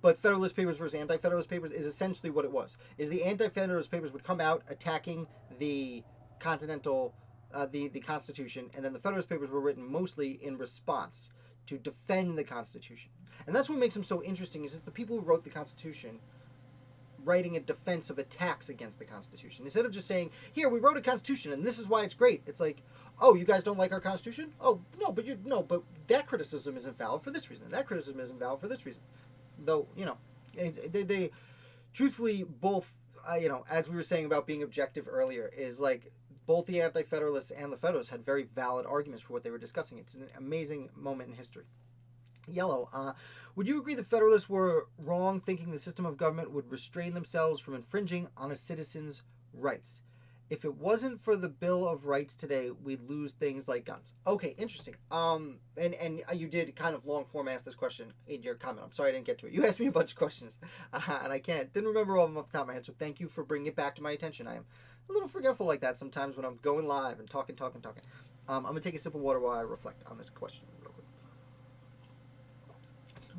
but Federalist Papers versus Anti-Federalist Papers is essentially what it was. Is the Anti-Federalist Papers would come out attacking the Continental, the Constitution, and then the Federalist Papers were written mostly in response to defend the Constitution. And that's what makes them so interesting, is that the people who wrote the Constitution writing a defense of attacks against the Constitution. Instead of just saying, here, we wrote a Constitution, and this is why it's great. It's like, oh, you guys don't like our Constitution? Oh, but that criticism isn't valid for this reason. That criticism isn't valid for this reason. Though, they truthfully both, as we were saying about being objective earlier, is both the Anti-Federalists and the Federalists had very valid arguments for what they were discussing. It's an amazing moment in history. Yellow, would you agree the Federalists were wrong thinking the system of government would restrain themselves from infringing on a citizen's rights? If it wasn't for the Bill of Rights today, we'd lose things like guns. Okay, interesting. And you did kind of long form ask this question in your comment. I'm sorry I didn't get to it. You asked me a bunch of questions, and I didn't remember all of them off the top of my head, so thank you for bringing it back to my attention. I am a little forgetful like that sometimes when I'm going live and talking. I'm going to take a sip of water while I reflect on this question real quick.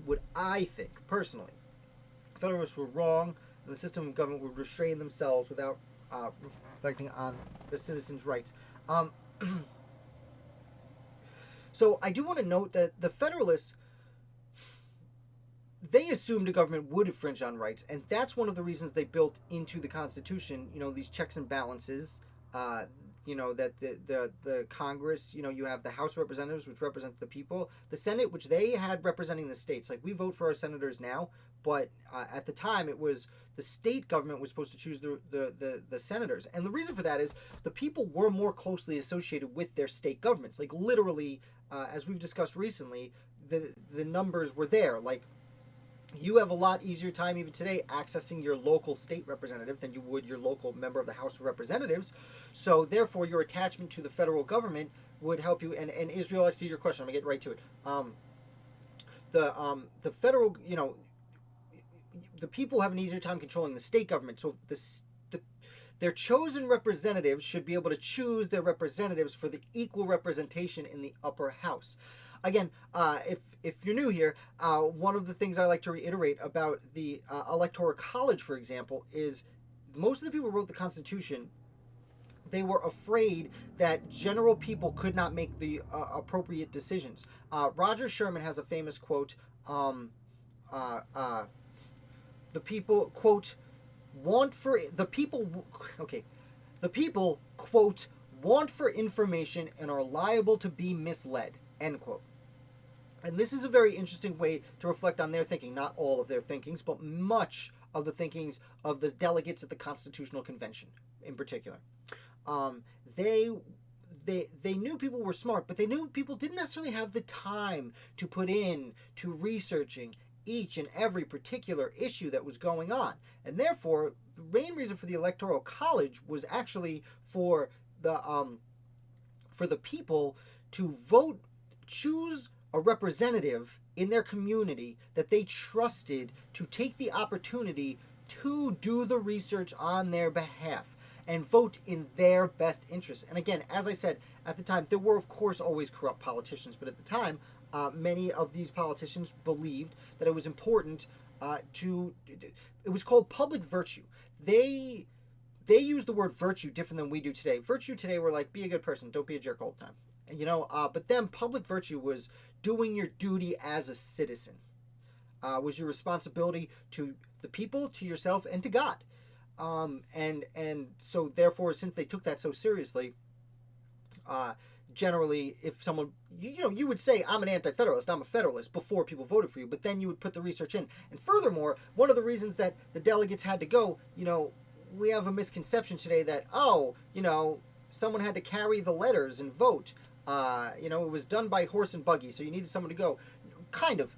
Would I think, personally, Federalists were wrong and the system of government would restrain themselves without reflecting on the citizens' rights? So I do want to note that the Federalists, they assumed a government would infringe on rights, and that's one of the reasons they built into the Constitution, these checks and balances, that the Congress, you have the House of Representatives, which represent the people, the Senate, which they had representing the states. Like, we vote for our senators now, but at the time it was the state government was supposed to choose the senators. And the reason for that is the people were more closely associated with their state governments. Like, literally, as we've discussed recently, the numbers were there. Like, you have a lot easier time even today accessing your local state representative than you would your local member of the House of Representatives. So therefore, your attachment to the federal government would help you. And Israel, I see your question. I'm gonna get right to it. The federal, the people have an easier time controlling the state government. So their chosen representatives should be able to choose their representatives for the equal representation in the upper house. Again, if you're new here, one of the things I like to reiterate about the Electoral College, for example, is most of the people who wrote the Constitution, they were afraid that general people could not make the appropriate decisions. Roger Sherman has a famous quote, the people, quote, the people, quote, want for information and are liable to be misled, end quote. And this is a very interesting way to reflect on their thinking. Not all of their thinkings, but much of the thinkings of the delegates at the Constitutional Convention in particular. They knew people were smart, but they knew people didn't necessarily have the time to put in to researching each and every particular issue that was going on. And therefore, the main reason for the Electoral College was actually for the people to vote, choose a representative in their community that they trusted to take the opportunity to do the research on their behalf and vote in their best interest. And again, as I said, at the time, there were, of course, always corrupt politicians, but at the time, many of these politicians believed that it was important it was called public virtue. They use the word virtue different than we do today. Virtue today, we're like, be a good person, don't be a jerk all the time. But then public virtue was doing your duty as a citizen, was your responsibility to the people, to yourself, and to God. And so therefore, since they took that so seriously, generally, if someone, you would say, I'm an anti-federalist, I'm a federalist before people voted for you, but then you would put the research in. And furthermore, one of the reasons that the delegates had to go, we have a misconception today that, someone had to carry the letters and vote. It was done by horse and buggy, so you needed someone to go. Kind of.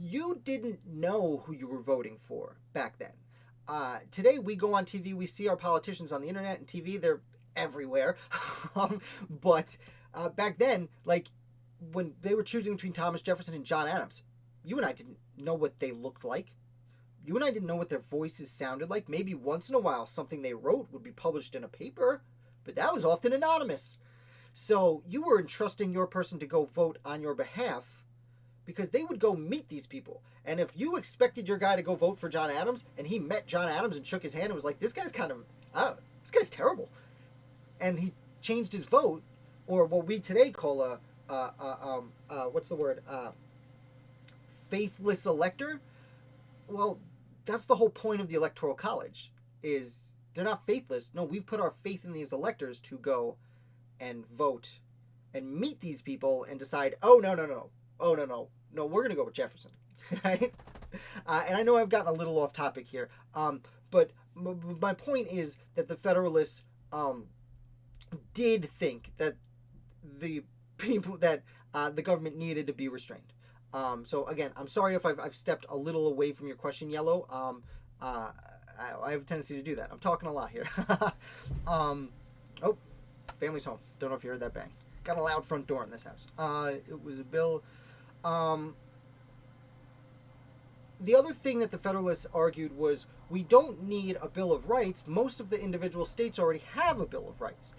You didn't know who you were voting for back then. Today, we go on TV, we see our politicians on the internet and TV, they're everywhere. But back then, like, when they were choosing between Thomas Jefferson and John Adams, you and I didn't know what they looked like. You and I didn't know what their voices sounded like. Maybe once in a while, something they wrote would be published in a paper, but that was often anonymous. So you were entrusting your person to go vote on your behalf because they would go meet these people. And if you expected your guy to go vote for John Adams and he met John Adams and shook his hand and was like, this guy's terrible. And he changed his vote, or what we today call faithless elector. Well, that's the whole point of the Electoral College, is they're not faithless. No, we've put our faith in these electors to go and vote and meet these people and decide, no, we're going to go with Jefferson, right? And I know I've gotten a little off topic here, but my point is that the Federalists did think that the people, that the government needed to be restrained. So again, I'm sorry if I've stepped a little away from your question, Yellow. I have a tendency to do that. I'm talking a lot here. Oh, family's home. Don't know if you heard that bang. Got a loud front door in this house. It was a bill. The other thing that the Federalists argued was, we don't need a Bill of Rights. Most of the individual states already have a Bill of Rights.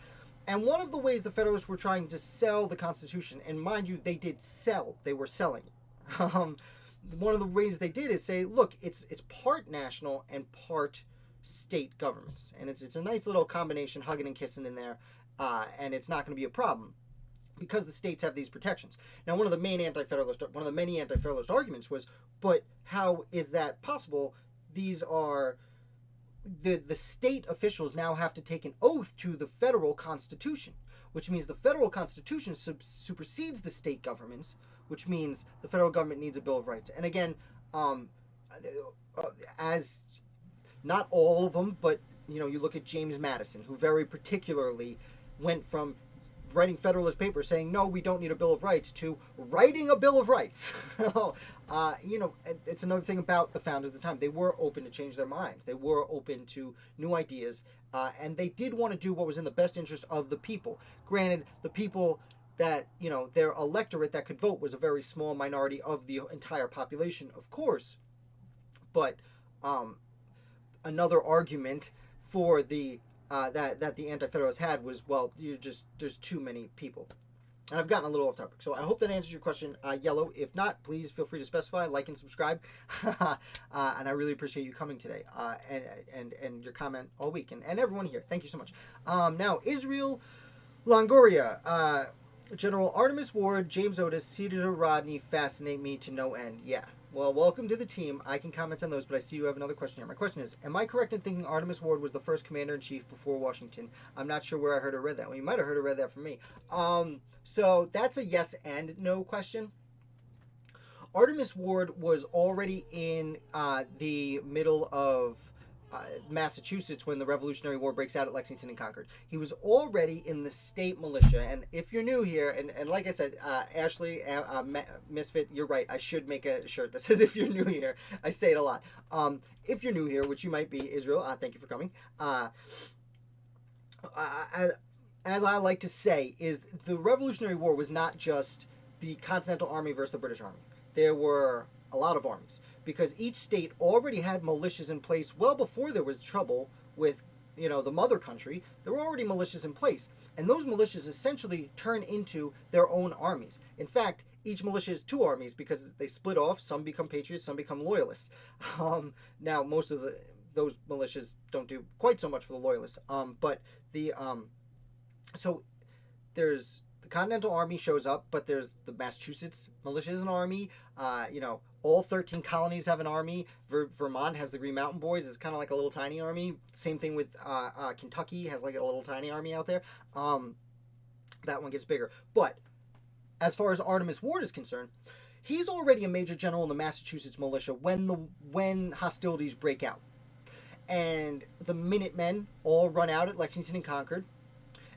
And one of the ways the Federalists were trying to sell the Constitution, and mind you, they were selling it. One of the ways they did is say, look, it's part national and part state governments. And it's a nice little combination, hugging and kissing in there, and it's not going to be a problem because the states have these protections. Now, one of the many anti-federalist arguments was, but how is that possible? These are the state officials now have to take an oath to the federal constitution, which means the federal constitution supersedes the state governments, which means the federal government needs a Bill of Rights. And again, as not all of them, but you look at James Madison, who very particularly went from writing Federalist Papers saying, no, we don't need a Bill of Rights, to writing a Bill of Rights. It's another thing about the founders of the time. They were open to change their minds. They were open to new ideas, and they did want to do what was in the best interest of the people. Granted, the people that, their electorate that could vote was a very small minority of the entire population, of course. But another argument for the that the Anti-Federalists had was, well, there's too many people. And I've gotten a little off topic. So I hope that answers your question, Yellow. If not, please feel free to specify, like, and subscribe. And I really appreciate you coming today and your comment all week. And everyone here, thank you so much. Now, Israel Longoria, General Artemis Ward, James Otis, Cedar Rodney fascinate me to no end. Yeah. Well, welcome to the team. I can comment on those, but I see you have another question here. My question is, am I correct in thinking Artemis Ward was the first commander-in-chief before Washington? I'm not sure where I heard or read that. Well, you might have heard or read that from me. So that's a yes and no question. Artemis Ward was already in the middle of Massachusetts when the Revolutionary War breaks out at Lexington and Concord. He was already in the state militia, and if you're new here, and like I said, Ashley, Misfit, you're right, I should make a shirt that says if you're new here. I say it a lot. If you're new here, which you might be, Israel, thank you for coming. As I like to say, is the Revolutionary War was not just the Continental Army versus the British Army. There were a lot of armies, because each state already had militias in place well before there was trouble with, the mother country. There were already militias in place, and those militias essentially turn into their own armies. In fact, each militia is two armies because they split off. Some become patriots, some become loyalists. Now, most of those militias don't do quite so much for the loyalists. So there's the Continental Army shows up, but there's the Massachusetts militia is an army. All 13 colonies have an army. Vermont has the Green Mountain Boys. It's kind of like a little tiny army. Same thing with Kentucky has like a little tiny army out there. That one gets bigger. But as far as Artemis Ward is concerned, he's already a major general in the Massachusetts militia when hostilities break out. And the Minutemen all run out at Lexington and Concord.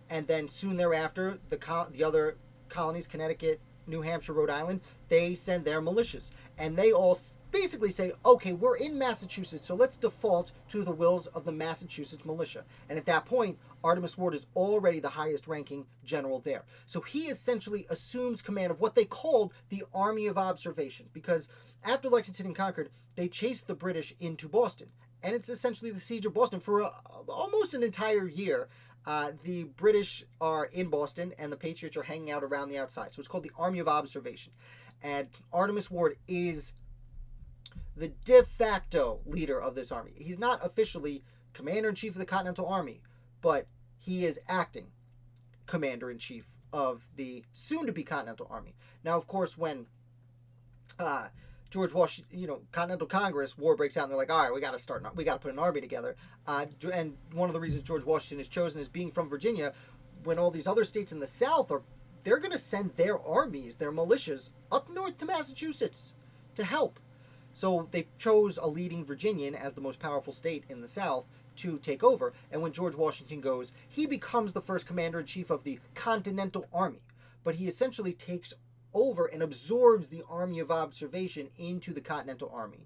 And then soon thereafter, the other colonies, Connecticut, New Hampshire, Rhode Island, they send their militias. And they all basically say, okay, we're in Massachusetts, so let's default to the wills of the Massachusetts militia. And at that point, Artemis Ward is already the highest ranking general there. So he essentially assumes command of what they called the Army of Observation, because after Lexington and Concord, they chased the British into Boston. And it's essentially the siege of Boston for almost an entire year. The British are in Boston, and the Patriots are hanging out around the outside. So it's called the Army of Observation. And Artemis Ward is the de facto leader of this army. He's not officially commander-in-chief of the Continental Army, but he is acting commander-in-chief of the soon-to-be Continental Army. Now, of course, when George Washington, Continental Congress, war breaks out, and they're like, all right, we got to put an army together. And one of the reasons George Washington is chosen is being from Virginia, when all these other states in the South they're going to send their armies, their militias, up north to Massachusetts to help. So they chose a leading Virginian as the most powerful state in the South to take over. And when George Washington goes, he becomes the first commander-in-chief of the Continental Army. But he essentially takes over and absorbs the Army of Observation into the Continental Army.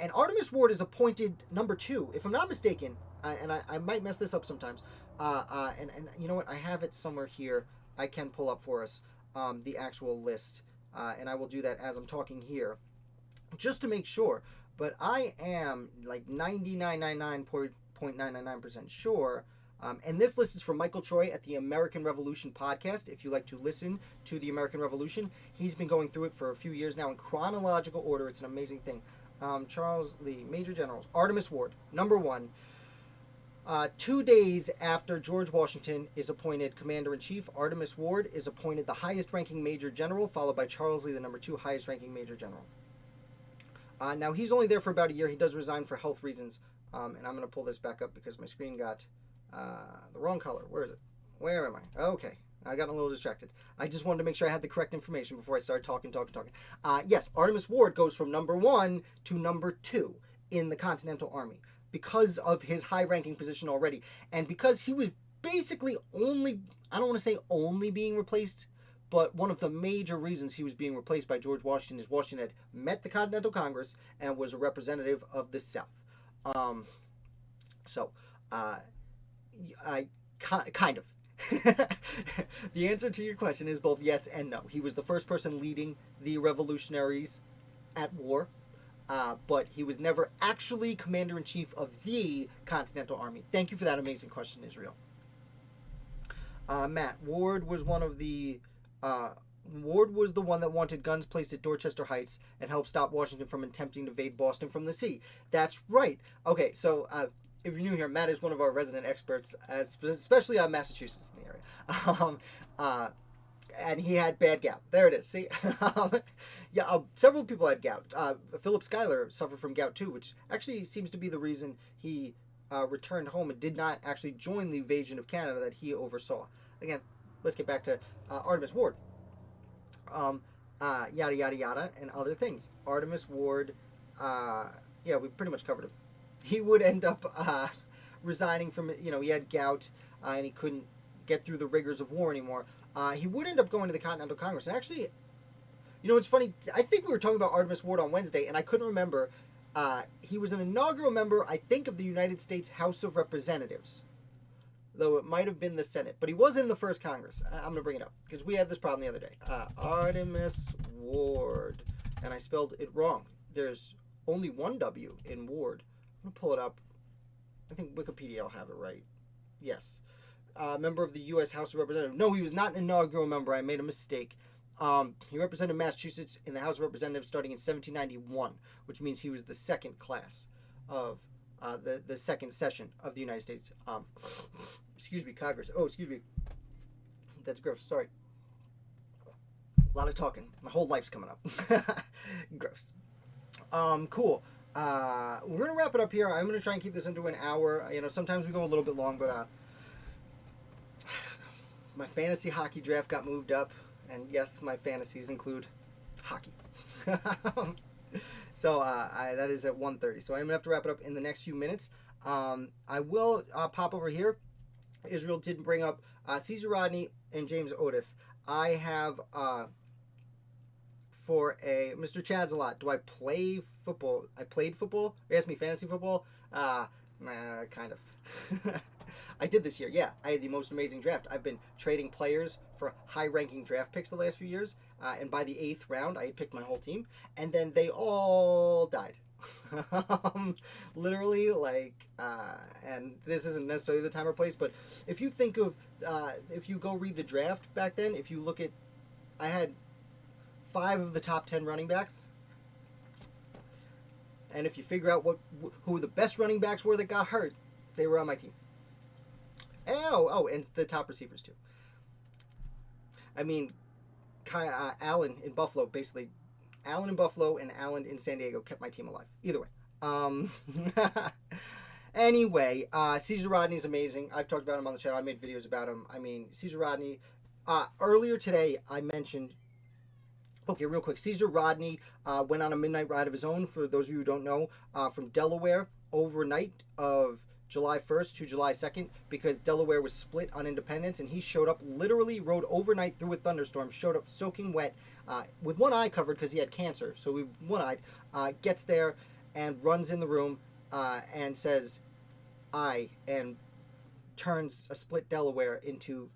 And Artemis Ward is appointed number 2, if I'm not mistaken, and I might mess this up sometimes, and you know what, I have it somewhere here. I can pull up for us the actual list, and I will do that as I'm talking here, just to make sure. But I am like 99.999% sure. And this list is from Michael Troy at the American Revolution podcast. If you like to listen to the American Revolution, he's been going through it for a few years now in chronological order. It's an amazing thing. Charles Lee, Major Generals. Artemis Ward, number 1. 2 days after George Washington is appointed Commander-in-Chief, Artemis Ward is appointed the highest-ranking Major General, followed by Charles Lee, the number 2 highest-ranking Major General. Now, he's only there for about a year. He does resign for health reasons And I'm going to pull this back up because my screen got the wrong color. Where is it? Where am I? Okay. I got a little distracted. I just wanted to make sure I had the correct information before I started talking. Yes, Artemis Ward goes from number 1 to number 2 in the Continental Army because of his high-ranking position already. And because he was basically only, I don't want to say only being replaced, but one of the major reasons he was being replaced by George Washington is Washington had met the Continental Congress and was a representative of the South. I kind of. The answer to your question is both yes and no. He was the first person leading the revolutionaries at war, but he was never actually commander-in-chief of the Continental Army. Thank you for that amazing question, Israel. Matt, Ward was the one that wanted guns placed at Dorchester Heights and helped stop Washington from attempting to invade Boston from the sea. That's right. Okay, so if you're new here, Matt is one of our resident experts, especially on Massachusetts in the area. And he had bad gout. There it is. See? Several people had gout. Phillip Schuyler suffered from gout too, which actually seems to be the reason he returned home and did not actually join the invasion of Canada that he oversaw. Again, let's get back to Artemis Ward. Yada, yada, yada, and other things. Artemis Ward, we pretty much covered him. He would end up resigning from, he had gout and he couldn't get through the rigors of war anymore. He would end up going to the Continental Congress. And actually, it's funny. I think we were talking about Artemis Ward on Wednesday, and I couldn't remember. He was an inaugural member, I think, of the United States House of Representatives, though it might have been the Senate. But he was in the first Congress. I'm going to bring it up because we had this problem the other day. Artemis Ward. And I spelled it wrong. There's only one W in Ward. I'm going to pull it up. I think Wikipedia will have it right. Yes. Member of the U.S. House of Representatives. No, he was not an inaugural member. I made a mistake. He represented Massachusetts in the House of Representatives starting in 1791, which means he was the second class of the second session of the United States. Congress. Oh, excuse me. That's gross. Sorry. A lot of talking. My whole life's coming up. Gross. Cool. We're going to wrap it up here. I'm going to try and keep this into an hour. Sometimes we go a little bit long, but my fantasy hockey draft got moved up. And yes, my fantasies include hockey. So that is at 1:30. So I'm going to have to wrap it up in the next few minutes. I will pop over here. Israel did bring up Caesar Rodney and James Otis. I have... for a Mr. Chad's a lot. Do I play football? I played football. You asked me fantasy football? Kind of. I did this year. Yeah, I had the most amazing draft. I've been trading players for high-ranking draft picks the last few years, and by the 8th round, I had picked my whole team, and then they all died. Literally, and this isn't necessarily the time or place, but if you think of, if you go read the draft back then, if you look at, I had 5 of the top 10 running backs. And if you figure out who the best running backs were that got hurt, they were on my team. And the top receivers too. I mean, Allen in Buffalo, basically, Allen in Buffalo and Allen in San Diego kept my team alive. Either way. Anyway, Caesar Rodney's amazing. I've talked about him on the channel. I made videos about him. I mean, Caesar Rodney. Earlier today, I mentioned... Okay, real quick. Caesar Rodney went on a midnight ride of his own, for those of you who don't know, from Delaware overnight of July 1st to July 2nd, because Delaware was split on independence, and he showed up, literally rode overnight through a thunderstorm, showed up soaking wet, with one eye covered because he had cancer, so he one-eyed, gets there and runs in the room and says, and turns a split Delaware into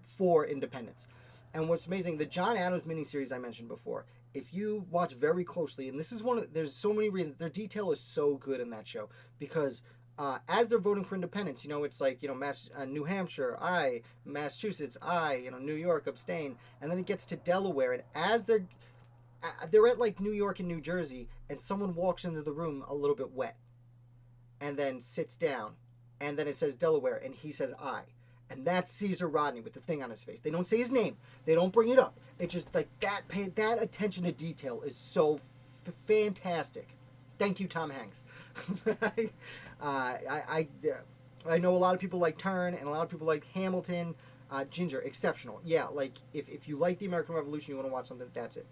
4 independence. And what's amazing, the John Adams miniseries I mentioned before, if you watch very closely, and this is there's so many reasons, their detail is so good in that show, because as they're voting for independence, it's like, New Hampshire, Massachusetts, New York, abstain, and then it gets to Delaware, and as they're at like New York and New Jersey, and someone walks into the room a little bit wet, and then sits down, and then it says Delaware, and he says aye. And that's Caesar Rodney with the thing on his face. They don't say his name. They don't bring it up. It's just like that attention to detail is so fantastic. Thank you, Tom Hanks. I know a lot of people like Turn and a lot of people like Hamilton. Ginger, exceptional. Yeah, like if you like the American Revolution, you want to watch something, that's it.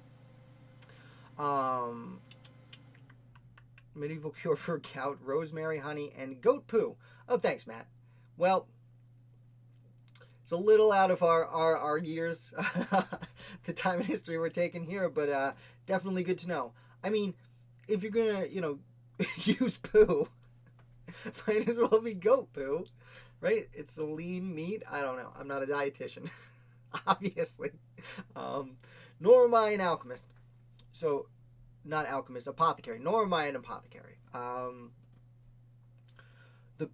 Medieval cure for gout, rosemary, honey, and goat poo. Oh, thanks, Matt. Well, it's a little out of our years, the time in history we're taking here, but definitely good to know. I mean, if you're gonna, use poo, might as well be goat poo, right? It's a lean meat. I don't know. I'm not a dietitian, obviously. Nor am I an alchemist. So, not alchemist, apothecary. Nor am I an apothecary. The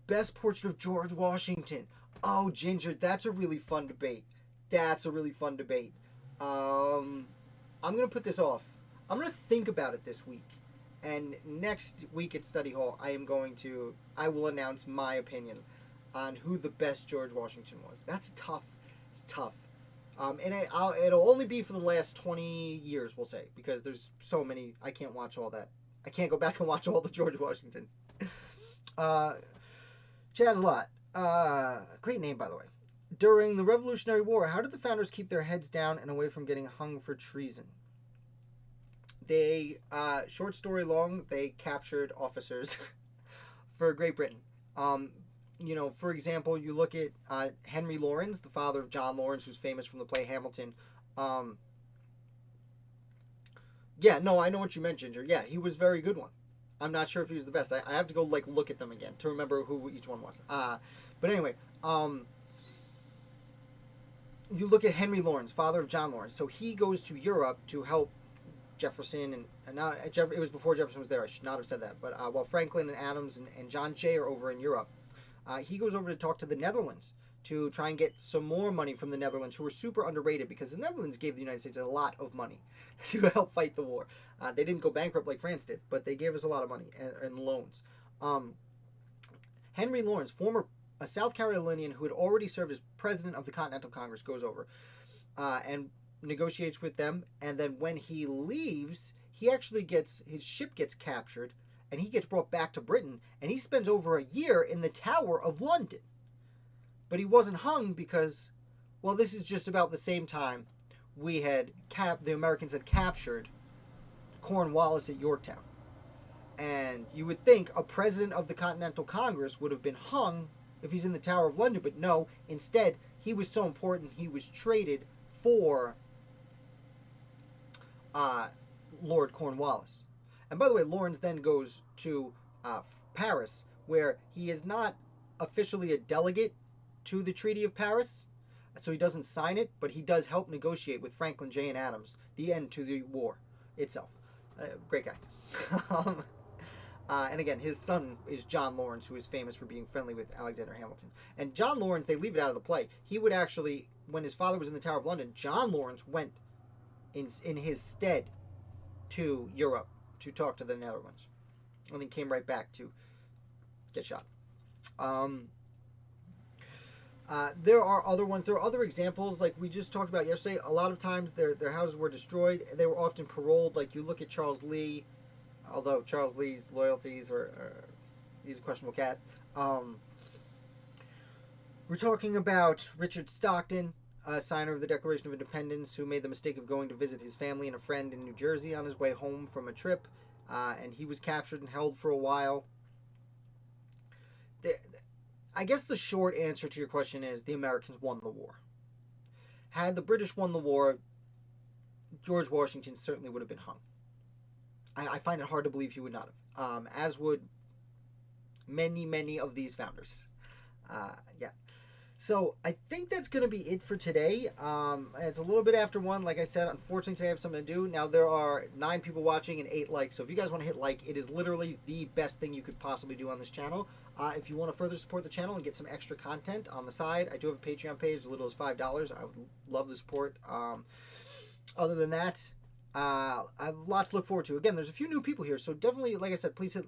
best portrait of George Washington. Oh, Ginger, that's a really fun debate. I'm going to put this off. I'm going to think about it this week. And next week at Study Hall, I will announce my opinion on who the best George Washington was. That's tough. It's tough. And it'll only be for the last 20 years, we'll say, because there's so many. I can't watch all that. I can't go back and watch all the George Washingtons. Chazlot. Great name, by the way. During the Revolutionary War, how did the founders keep their heads down and away from getting hung for treason? They, short story long, they captured officers for Great Britain. For example, you look at Henry Lawrence, the father of John Lawrence, who's famous from the play Hamilton. I know what you meant, Ginger. Yeah, he was a very good one. I'm not sure if he was the best. I have to go look at them again to remember who each one was. But anyway, you look at Henry Lawrence, father of John Lawrence. So he goes to Europe to help Jefferson, and now it was before Jefferson was there. I should not have said that. But while Franklin and Adams and John Jay are over in Europe, he goes over to talk to the Netherlands to try and get some more money from the Netherlands, who were super underrated because the Netherlands gave the United States a lot of money to help fight the war. They didn't go bankrupt like France did, but they gave us a lot of money and loans. Henry Lawrence, a South Carolinian who had already served as president of the Continental Congress, goes over and negotiates with them. And then when he leaves, his ship gets captured, and he gets brought back to Britain, and he spends over a year in the Tower of London. But he wasn't hung because, this is just about the same time the Americans had captured Cornwallis at Yorktown. And you would think a president of the Continental Congress would have been hung if he's in the Tower of London, but no, instead, he was so important, he was traded for Lord Cornwallis. And by the way, Lawrence then goes to Paris, where he is not officially a delegate to the Treaty of Paris, so he doesn't sign it, but he does help negotiate with Franklin J. and Adams the end to the war itself. Great guy. And again, his son is John Lawrence, who is famous for being friendly with Alexander Hamilton. And John Lawrence, they leave it out of the play. He would actually, when his father was in the Tower of London, John Lawrence went in his stead to Europe to talk to the Netherlands, and then came right back to get shot. There are other ones. There are other examples, like we just talked about yesterday. A lot of times their houses were destroyed. They were often paroled. Like you look at Charles Lee, although Charles Lee's loyalties he's a questionable cat. We're talking about Richard Stockton, a signer of the Declaration of Independence, who made the mistake of going to visit his family and a friend in New Jersey on his way home from a trip, and he was captured and held for a while. I guess the short answer to your question is the Americans won the war. Had the British won the war, George Washington certainly would have been hung. I find it hard to believe he would not have, as would many of these founders. Yeah. So I think that's going to be it for today. It's a little bit after 1. Like I said, unfortunately today I have something to do. Now there are 9 people watching and 8 likes. So if you guys want to hit like, it is literally the best thing you could possibly do on this channel. If you want to further support the channel and get some extra content on the side, I do have a Patreon page as little as $5. I would love the support. Other than that, I have a lot to look forward to. Again, there's a few new people here, so definitely, like I said, please hit,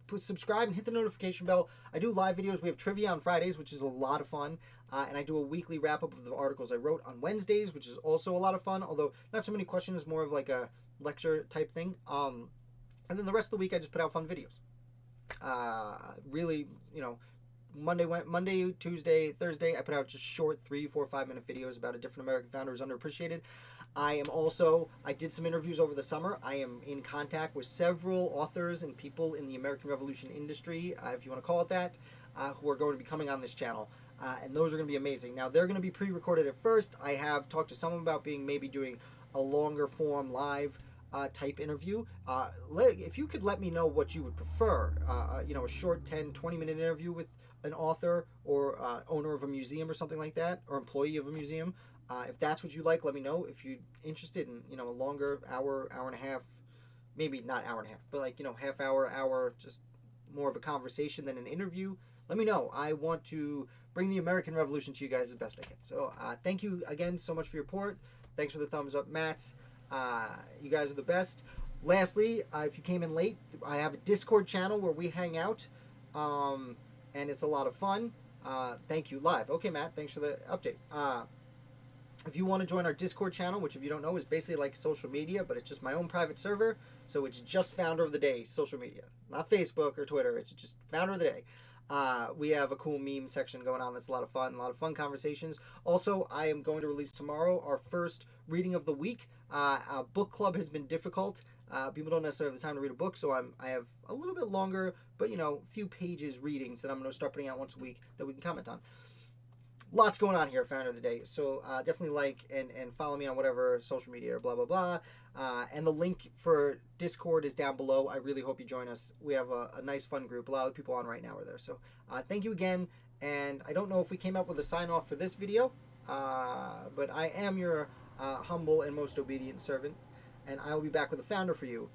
please subscribe and hit the notification bell. I do live videos. We have trivia on Fridays, which is a lot of fun. And I do a weekly wrap-up of the articles I wrote on Wednesdays, which is also a lot of fun, although not so many questions, more of like a lecture type thing. And And then the rest of the week, I just put out fun videos. Really, Monday, Tuesday, Thursday, I put out just short 3, 4, 5-minute videos about a different American founder who's underappreciated. I did some interviews over the summer. I am in contact with several authors and people in the American Revolution industry, if you want to call it that, who are going to be coming on this channel. And those are going to be amazing. Now, they're going to be pre-recorded at first. I have talked to someone about maybe doing a longer form live type interview. If you could let me know what you would prefer, a short 10, 20-minute interview with an author or owner of a museum or something like that, or employee of a museum. If that's what you like, let me know. If you're interested in, a longer hour and a half, maybe not hour and a half, but half hour, just more of a conversation than an interview, let me know. I want to bring the American Revolution to you guys as best I can. So thank you again so much for your support. Thanks for the thumbs up, Matt. You guys are the best. Lastly, if you came in late, I have a Discord channel where we hang out, and it's a lot of fun. Thank you, live. Okay, Matt, thanks for the update. If you want to join our Discord channel, which if you don't know is basically like social media, but it's just my own private server, so it's just Founder of the Day social media, not Facebook or Twitter. It's just Founder of the Day. We have a cool meme section going on that's a lot of fun conversations. Also, I am going to release tomorrow our first reading of the week. Book club has been difficult. People don't necessarily have the time to read a book, so I have a little bit longer, but few pages readings that I'm going to start putting out once a week that we can comment on. Lots going on here at Founder of the Day, so definitely like and follow me on whatever social media or blah blah blah. And the link for Discord is down below. I really hope you join us. We have a nice fun group. A lot of the people on right now are there. So thank you again. And I don't know if we came up with a sign off for this video, but I am your humble and most obedient servant, and I will be back with a founder for you